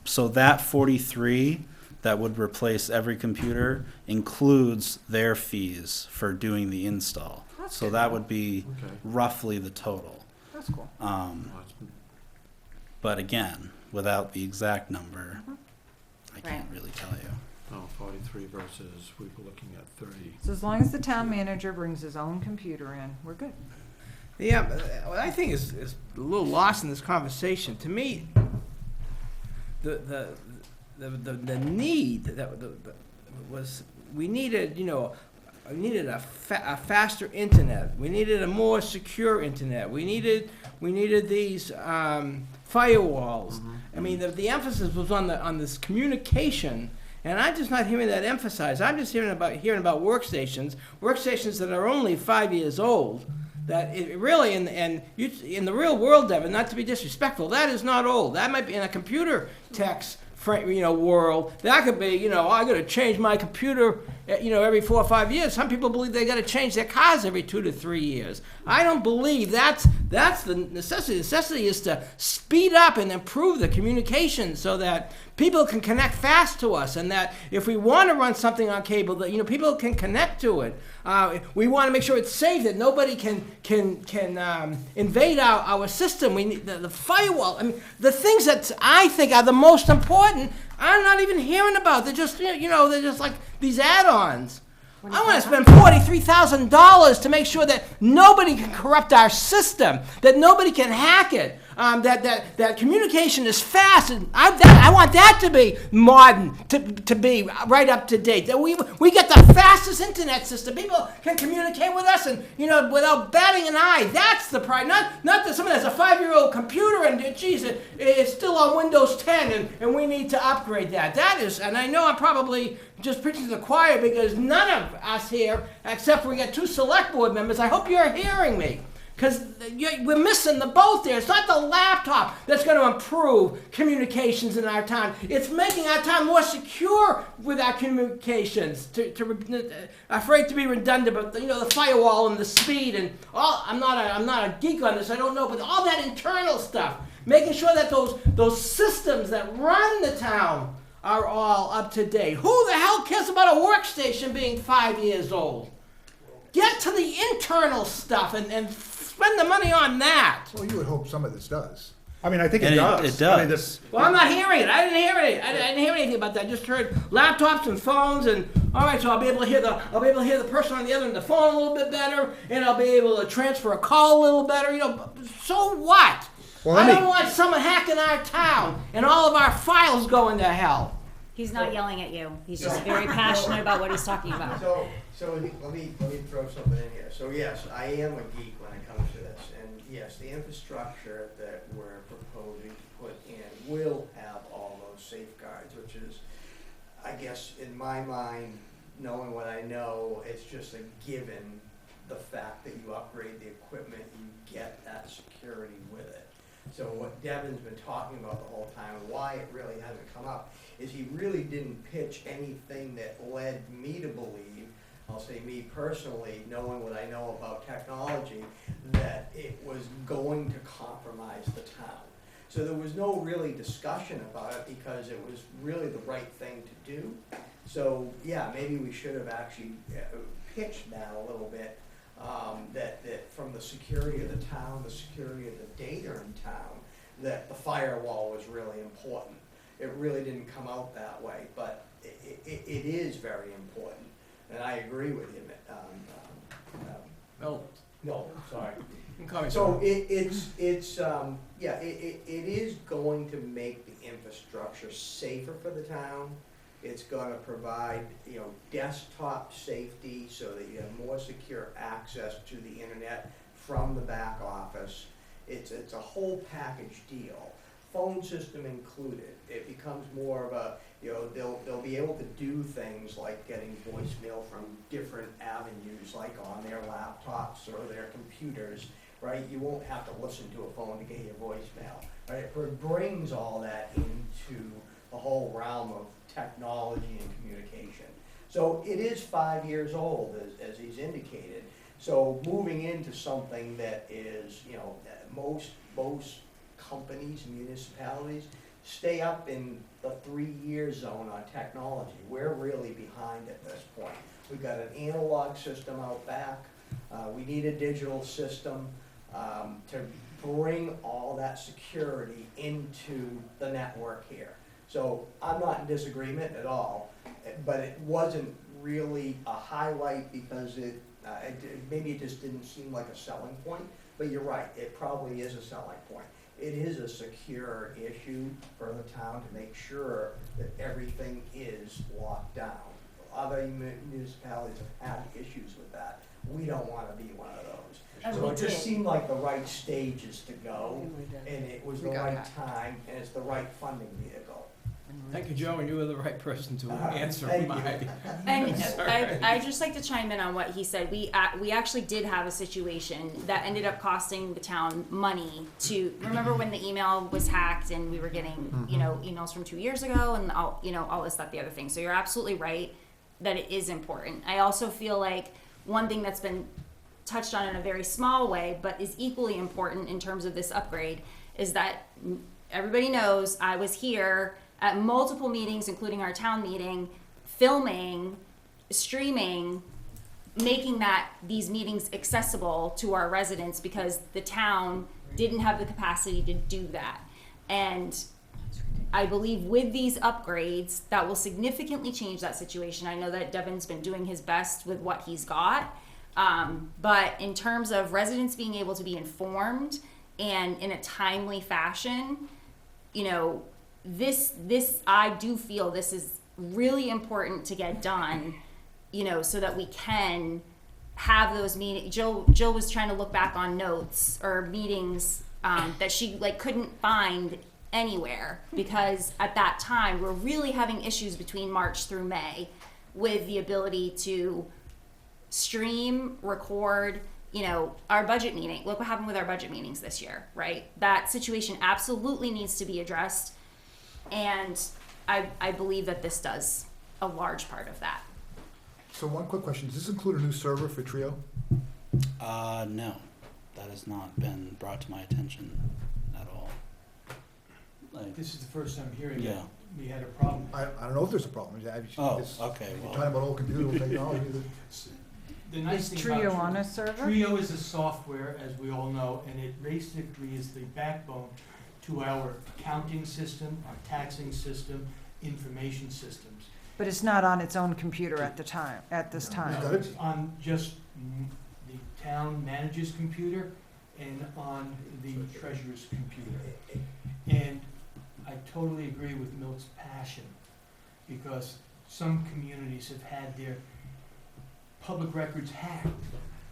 So that 43 that would replace every computer includes their fees for doing the install. That's So good. that would be Okay. roughly the total. That's cool. But again, without the exact number, I can't Right. really tell you. Oh, 43 versus, we were looking at 30. So as long as the town manager brings his own computer in, we're good. Yeah, what I think is a little lost in this conversation, to me, the need that was, we needed, we needed a faster internet. We needed a more secure internet. We needed these firewalls. I mean, the emphasis was on this communication. And I'm just not hearing that emphasized. I'm just hearing about workstations that are only 5 years old. That it really, in the real world, Devin, not to be disrespectful, that is not old. That might be in a computer tech's world. That could be, I got to change my computer, every 4 or 5 years. Some people believe they got to change their cars every 2 to 3 years. I don't believe that's the necessity. The necessity is to speed up and improve the communication so that people can connect fast to us, and that if we want to run something on cable, that people can connect to it. We want to make sure it's safe, that nobody can invade our system. We need the firewall. I mean, the things that I think are the most important, I'm not even hearing about. They're just they're just like these add-ons. I want to spend $43,000 to make sure that nobody can corrupt our system, that nobody can hack it, that communication is fast, and I want that to be modern, to be right up to date. That we get the fastest internet system. People can communicate with us, and without batting an eye. That's the pride. Not that someone has a 5-year-old computer and geez, it's still on Windows 10, and we need to upgrade that. That is, and I know I'm probably just preaching to the choir because none of us here, except for we got 2 select board members, I hope you're hearing me. Because we're missing the boat there. It's not the laptop that's going to improve communications in our town. It's making our town more secure with our communications. Afraid to be redundant, but the firewall and the speed and all. I'm not a geek on this. I don't know, but all that internal stuff, making sure that those systems that run the town are all up to date. Who the hell cares about a workstation being 5 years old? Get to the internal stuff and spend the money on that. Well, you would hope some of this does. I mean, I think And it does. it I mean, does. Well, I'm not hearing it. I didn't hear it. I didn't hear anything about that. I just heard laptops and phones, and all right. So I'll be able to hear the person on the other end of the phone a little bit better, and I'll be able to transfer a call a little better. So what? Well, I don't want someone hacking our town and all of our files going to hell. He's not yelling at you. He's just very passionate about what he's talking about. So let me throw something in here. So yes, I am a geek when it comes to this, and yes, the infrastructure that we're proposing to put in will have all those safeguards, which is, I guess, in my mind, knowing what I know, it's just a given. The fact that you upgrade the equipment, you get that security with it. So what Devin's been talking about the whole time, and why it really hasn't come up, is he really didn't pitch anything that led me to believe, I'll say me personally, knowing what I know about technology, that it was going to compromise the town. So there was no really discussion about it because it was really the right thing to do. So, yeah, maybe we should have actually pitched that a little bit, that from the security of the town, the security of the data in town, that the firewall was really important. It really didn't come out that way, but it is very important, and I agree with you. No, sorry. You can call me So Tom. it is going to make the infrastructure safer for the town. It's gonna provide, desktop safety so that you have more secure access to the internet from the back office. It's a whole package deal, phone system included. It becomes more of a, they'll be able to do things like getting voicemail from different avenues, like on their laptops or their computers, right? You won't have to listen to a phone to get your voicemail, right? It brings all that into the whole realm of technology and communication. So it is 5 years old, as he's indicated. So moving into something that is, most companies, municipalities, stay up in the 3-year zone on technology. We're really behind at this point. We've got an analog system out back. We need a digital system to bring all that security into the network here. So I'm not in disagreement at all, but it wasn't really a highlight because maybe it just didn't seem like a selling point. But you're right, it probably is a selling point. It is a secure issue for the town to make sure that everything is locked down. Other municipalities have had issues with that. We don't want to be one of those. And So we it just did. seemed like the right stages to go, and it was the We got right that. time, and it's the right funding vehicle. Thank you, Joe, and you were the right person to answer Thank you. my. And Sorry. I'd just like to chime in on what he said. We actually did have a situation that ended up costing the town money to, remember when the email was hacked and we were getting, emails from 2 years ago and all this, that, the other thing. So you're absolutely right that it is important. I also feel like one thing that's been touched on in a very small way, but is equally important in terms of this upgrade, is that everybody knows I was here at multiple meetings, including our town meeting, filming, streaming, making these meetings accessible to our residents because the town didn't have the capacity to do that. And I believe with these upgrades, that will significantly change that situation. I know that Devin's been doing his best with what he's got, but in terms of residents being able to be informed and in a timely fashion, this I do feel this is really important to get done, so that we can have those meetings. Jill was trying to look back on notes or meetings that she couldn't find anywhere because at that time we're really having issues between March through May with the ability to stream, record, our budget meeting. Look what happened with our budget meetings this year, right? That situation absolutely needs to be addressed. And I believe that this does a large part of that. So one quick question, does this include a new server for Trio? No, that has not been brought to my attention at all. This is the first time hearing it. Yeah. We had a problem. I don't know if there's a problem. Oh, okay, You're well, talking about old computer technology. The nice Is thing Trio about on a server? Trio is a software, as we all know, and it basically is the backbone to our accounting system, our taxing system, information systems. But it's not on its own computer at this time. No, it's on just the town manager's computer and on the treasurer's computer. And I totally agree with Milt's passion, because some communities have had their public records hacked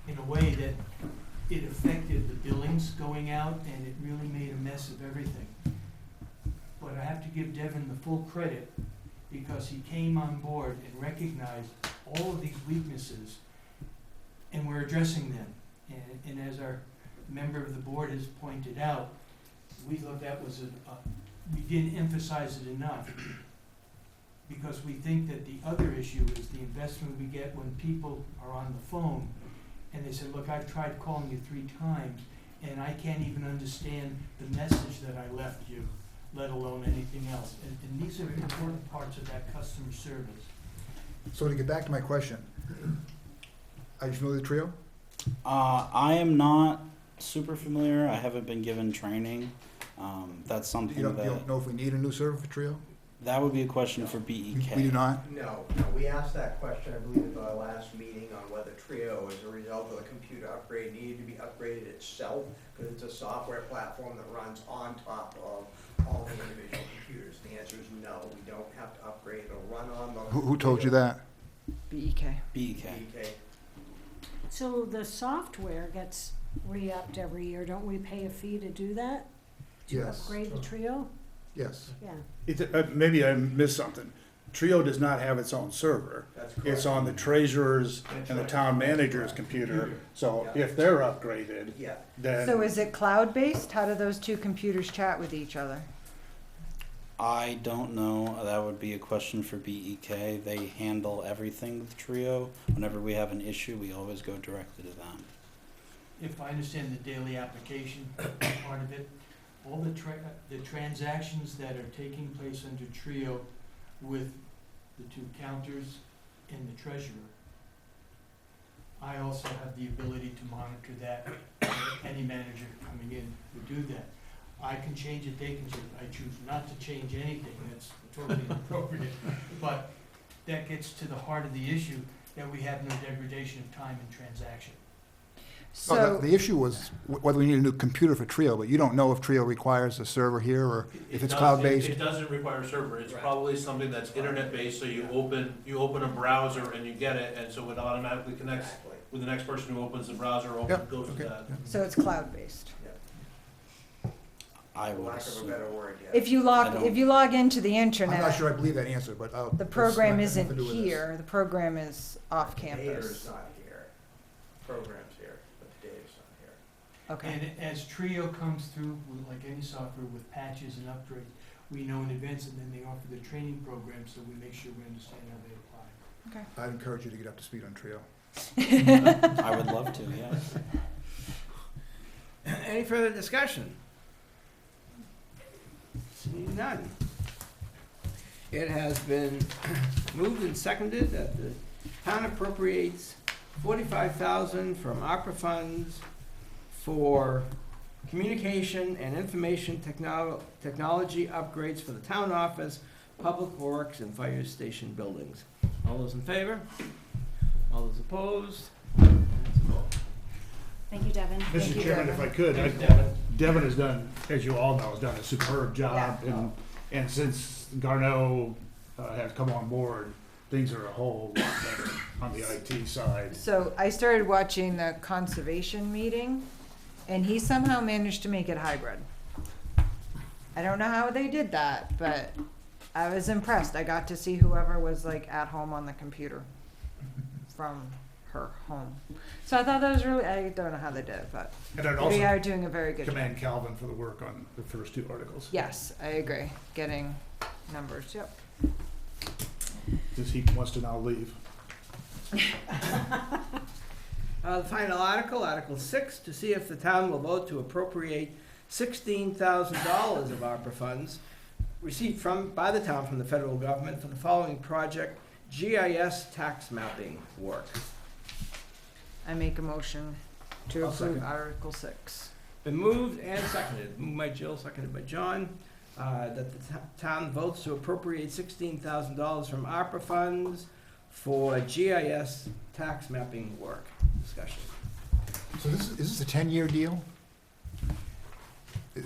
in a way that it affected the billings going out, and it really made a mess of everything. But I have to give Devin the full credit, because he came on board and recognized all of these weaknesses, and we're addressing them. And as our member of the board has pointed out, we thought that was we didn't emphasize it enough, because we think that the other issue is the investment we get when people are on the phone and they say, look, I've tried calling you 3 times and I can't even understand the message that I left you, let alone anything else. And these are important parts of that customer service. So to get back to my question, are you familiar with the Trio? I am not super familiar. I haven't been given training. That's You something don't, you that, don't know if we need a new server for Trio? that would be a question for We BEK. do not? No, we asked that question, I believe, at our last meeting on whether Trio, as a result of the computer upgrade, needed to be upgraded itself, because it's a software platform that runs on top of all the individual computers. The answer is no, we don't have to upgrade, it'll run on the. Who told you that? BEK. BEK. BK. So the software gets re-upped every year, don't we pay a fee to do that? To Yes. upgrade the Trio? Yes. Yeah. Maybe I missed something. Trio does not have its own server. That's correct. It's on the treasurer's That's and the right. town manager's computer, so if they're upgraded, Yeah, then. So is it cloud-based? How do those two computers chat with each other? I don't know. That would be a question for BEK. They handle everything with Trio. Whenever we have an issue, we always go directly to them. If I understand the daily application part of it, all the transactions that are taking place under Trio with the two counters and the treasurer, I also have the ability to monitor that. Any manager coming in would do that. I can change it, they can change it. I choose not to change anything, that's totally inappropriate. But that gets to the heart of the issue, that we have no degradation of time in transaction. So, The issue was whether we need a new computer for Trio, but you don't know if Trio requires a server here or if it's cloud-based. It doesn't require a server, it's Right. probably something that's internet-based, so you open a browser and you get it, and so it automatically connects exactly. with the next person who opens the browser, Yep, goes to okay, that. yeah. so it's cloud-based. I For would lack of a assume. better word, yeah. If you log into the I'm internet. not sure I believe that answer, but The program that's nothing isn't to do with this. here, the program is off The data's campus. not here. Program's here, but the data's not here. Okay, And as Trio comes through, like any software with patches and upgrades, we know in advance, and then they offer the training program, so we make sure we understand how they apply. okay. I'd encourage you to get up to speed on Trio. I would love to, yes. Any further discussion? Seeing none. It has been moved and seconded that the town appropriates $45,000 from Arpa Funds for communication and information technology upgrades for the town office, public works, and fire station buildings. All those in favor? All those opposed? That's a vote. Thank you, Devin. Thank Mr. you, Chairman, if I could, Thanks, Devin. Devin has done, as you all know, has done a superb job, and since Garneau has come on board, things are a whole lot better on the IT side. So I started watching the conservation meeting, and he somehow managed to make it hybrid. I don't know how they did that, but I was impressed. I got to see whoever was like at home on the computer from her home. So I thought that was really, I don't know how they did it, but And I'd they also are doing a very good job. commend Calvin for the work on the first two articles. Yes, I agree. Getting numbers, yep. Since he wants to now leave. The final article, Article 6, to see if the town will vote to appropriate $16,000 of ARPA funds received by the town from the federal government for the following project: GIS tax mapping work. I make a motion to I'll approve second. Article 6. Been moved and seconded, moved by Jill, seconded by John, that the town votes to appropriate $16,000 from ARPA funds for GIS tax mapping work. Discussion. So is this a 10-year deal?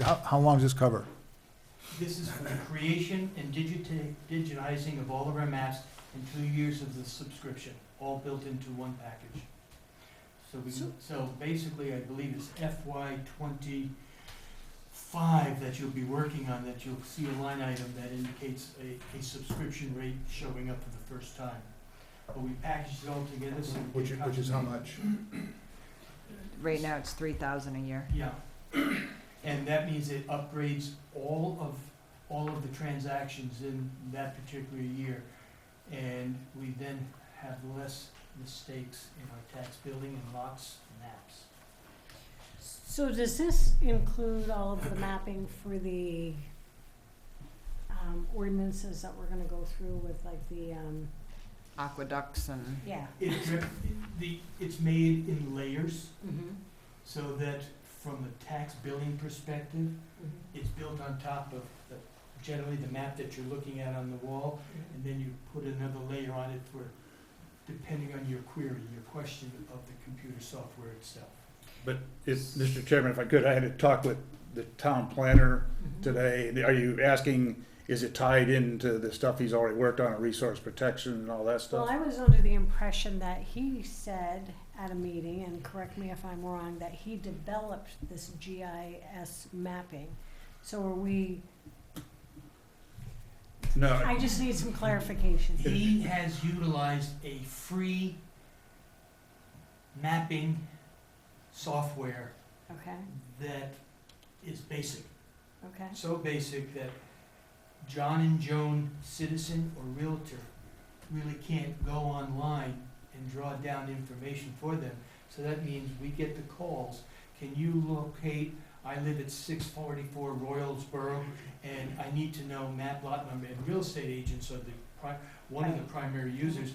How long does this cover? This is for the creation and digitizing of all of our maps and 2 years of the subscription, all built into one package. So basically, I believe it's FY '25 that you'll be working on, that you'll see a line item that indicates a subscription rate showing up for the first time. But we packaged it all together so we can. Which is how much? Right now, it's 3,000 a year. Yeah, and that means it upgrades all of the transactions in that particular year. And we then have less mistakes in our tax billing and lots of maps. So does this include all of the mapping for the ordinances that we're gonna go through with like the, Aqueducts and, yeah. It's made in layers, Mm-hmm. so that from a tax billing perspective, it's built on top of generally the map that you're looking at on the wall, and then you put another layer on it for, depending on your query, your question of the computer software itself. But Mr. Chairman, if I could, I had to talk with the town planner Mm-hmm. today. Are you asking, is it tied into the stuff he's already worked on, resource protection and all that Well, stuff? I was under the impression that he said at a meeting, and correct me if I'm wrong, that he developed this GIS mapping. So are we, No, I just need some clarification. He has utilized a free mapping software Okay, that is basic. okay. So basic that John and Joan, citizen or realtor, really can't go online and draw down information for them. So that means we get the calls, can you locate, I live at 644 Royalsboro, and I need to know map lot number, and real estate agents are one of the primary users,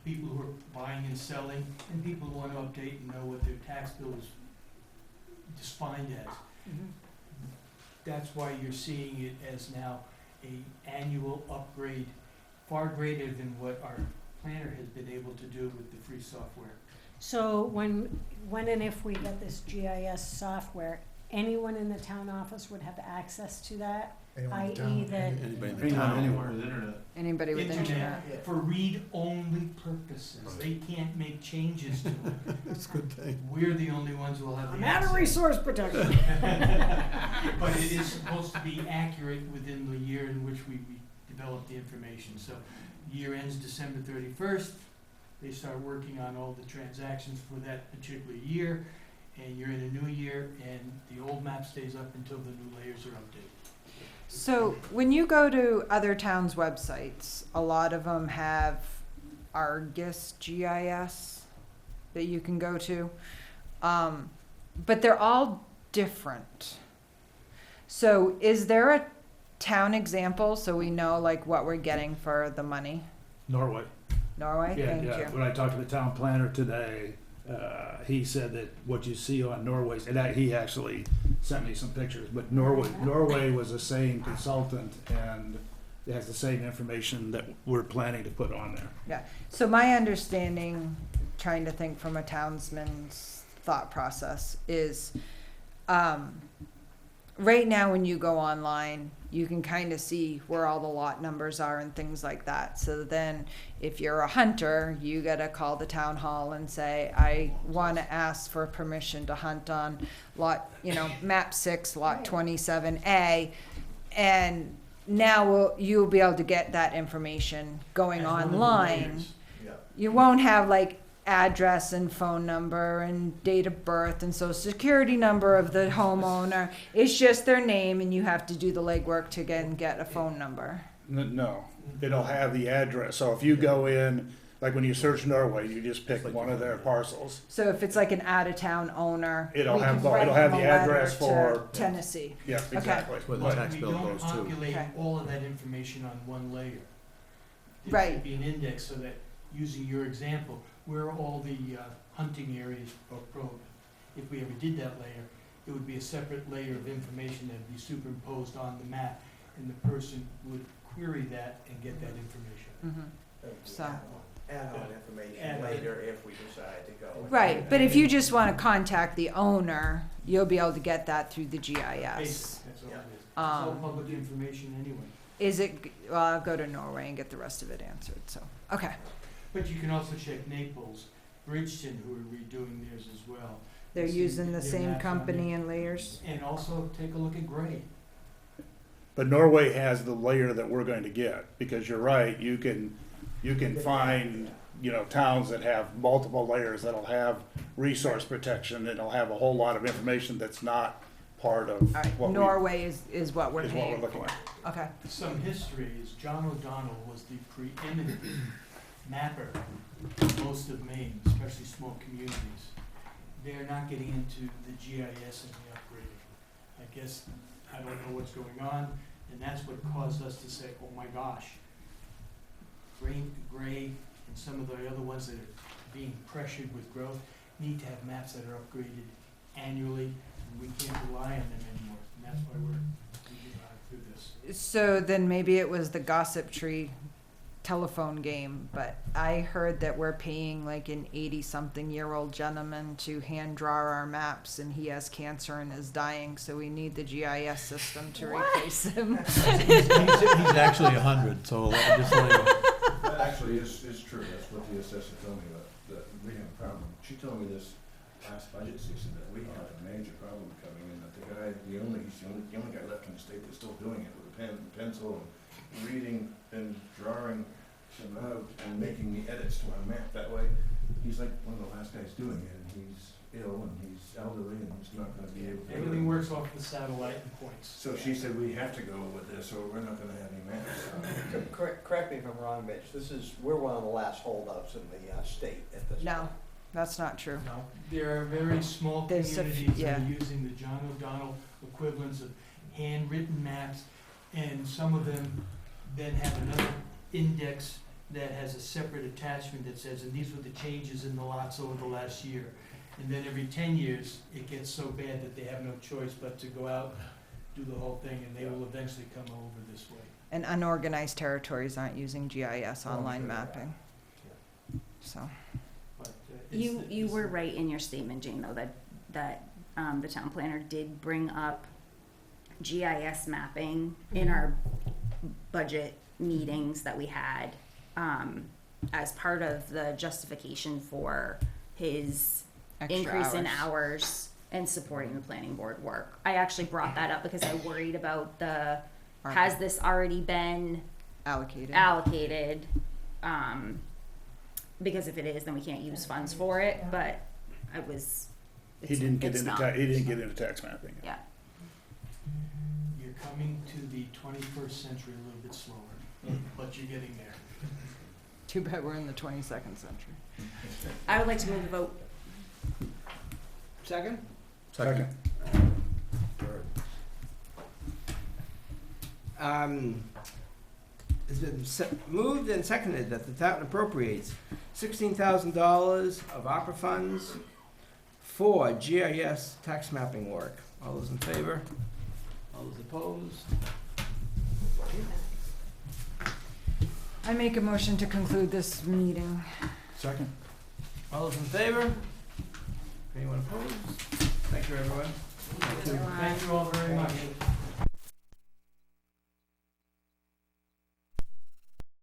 people who are buying and selling, and people who want to update and know what their tax bill is defined as. Mhm. That's why you're seeing it as now a annual upgrade, far greater than what our planner has been able to do with the free software. So when and if we get this GIS software, anyone in the town office would have access to that? Anyone in I.e. town? that, Anybody in the Anyone, town? anywhere. With internet. anybody with internet. For read-only purposes, they can't make changes to it. That's a good thing. We're the only ones who will have I'm the out of access. resource protection. But it is supposed to be accurate within the year in which we develop the information. So year ends December 31st, they start working on all the transactions for that particular year, and you're in a new year, and the old map stays up until the new layers are updated. So when you go to other towns' websites, a lot of them have Argus GIS that you can go to. But they're all different. So is there a town example so we know like what we're getting for the money? Norway. Norway? Yeah, Thank yeah. you. When I talked to the town planner today, he said that what you see on Norway's, and he actually sent me some pictures, but Norway was the same consultant and it has the same information that we're planning to put on there. So my understanding, trying to think from a townsman's thought process, is right now when you go online, you can kind of see where all the lot numbers are and things like that. So then if you're a hunter, you gotta call the town hall and say, I want to ask for permission to hunt on lot, map 6, lot 27A. And now you'll be able to get that information going As one of the online. layers. You won't have like address and phone number and date of birth and social security number of the homeowner. It's just their name, and you have to do the legwork to get a phone number. No, it'll have the address. So if you go in, like when you search Norway, you just pick one of their parcels. So if it's like an out-of-town owner, It'll we have can the- write it'll have them the a letter address to for- Tennessee. Yeah, exactly. Where the But- tax bill goes to. We don't populate Okay. all of that information on one layer. There Right. should be an index so that, using your example, where all the hunting areas are probed. If we ever did that layer, it would be a separate layer of information that would be superimposed on the map, and the person would query that and get that information. Mhm. So- Add-on information Add-on. later if we decide to go. Right, but if you just want to contact the owner, you'll be able to get that through the GIS. Basic, that's all it is. It's all Um, public information anyway. Is it, well, I'll go to Norway and get the rest of it answered, so, okay. But you can also check Naples, Bridgeton, who are redoing theirs as well. They're See using the their same maps on company there. and layers? And also take a look at Gray. But Norway has the layer that we're going to get, because you're right, you can find, towns that have multiple layers that'll have resource protection, and it'll have a whole lot of information that's not part of All right, what Norway is what we're is what we're paying looking for. at. Okay, Some history is John O'Donnell was the preeminent mapper in most of Maine, especially small communities. they're not getting into the GIS and the upgrading. I guess, I don't know what's going on, and that's what caused us to say, oh my gosh. Gray and some of the other ones that are being pressured with growth need to have maps that are upgraded annually, and we can't rely on them anymore. And that's why we're moving through this. So then maybe it was the gossip tree telephone game, but I heard that we're paying like an 80-something-year-old gentleman to hand draw our maps, and he has cancer and is dying, so we need the GIS system to replace him. He's actually 100, so just let you know. That actually is true, that's what the assessor told me, that we have a problem. She told me this last budget season, that we have a major problem coming in, that the guy, he's the only guy left in the state that's still doing it with a pen and pencil, and reading and drawing them out and making the edits to our map. That way, he's like one of the last guys doing it, and he's ill, and he's elderly, and he's not gonna be able to. Everything works off the satellite and points. So she said, we have to go with this, or we're not gonna have any maps. Correct me if I'm wrong, Mitch, we're one of the last holdouts in the state at this point. No, that's not true. No, there are very small There's a f- communities that yeah. are using the John O'Donnell equivalents of handwritten maps, and some of them then have another index that has a separate attachment that says, and these were the changes in the lots over the last year. And then every 10 years, it gets so bad that they have no choice but to go out, do the whole thing, and they will eventually come over this way. And unorganized territories aren't using GIS online mapping. So, But it's- You it's- were right in your statement, Jane, though, that the town planner did bring up GIS mapping in our budget meetings that we had, as part of the justification for his extra increase in hours. hours and supporting the planning board work. I actually brought that up because I worried about has this already been allocated? Because if it is, then we can't use funds for it, but He didn't get it's into, not. he didn't get into tax mapping. Yeah. You're coming to the 21st century a little bit slower, but you're getting there. Too bad we're in the 22nd century. I would like to move the vote. Second? Second. It's been moved and seconded that the town appropriates $16,000 of Arpa Funds for GIS tax mapping work. All those in favor? All those opposed? I make a motion to conclude this meeting. Second. All those in favor? Anyone opposed? Thank you, everyone. Thank you all very much.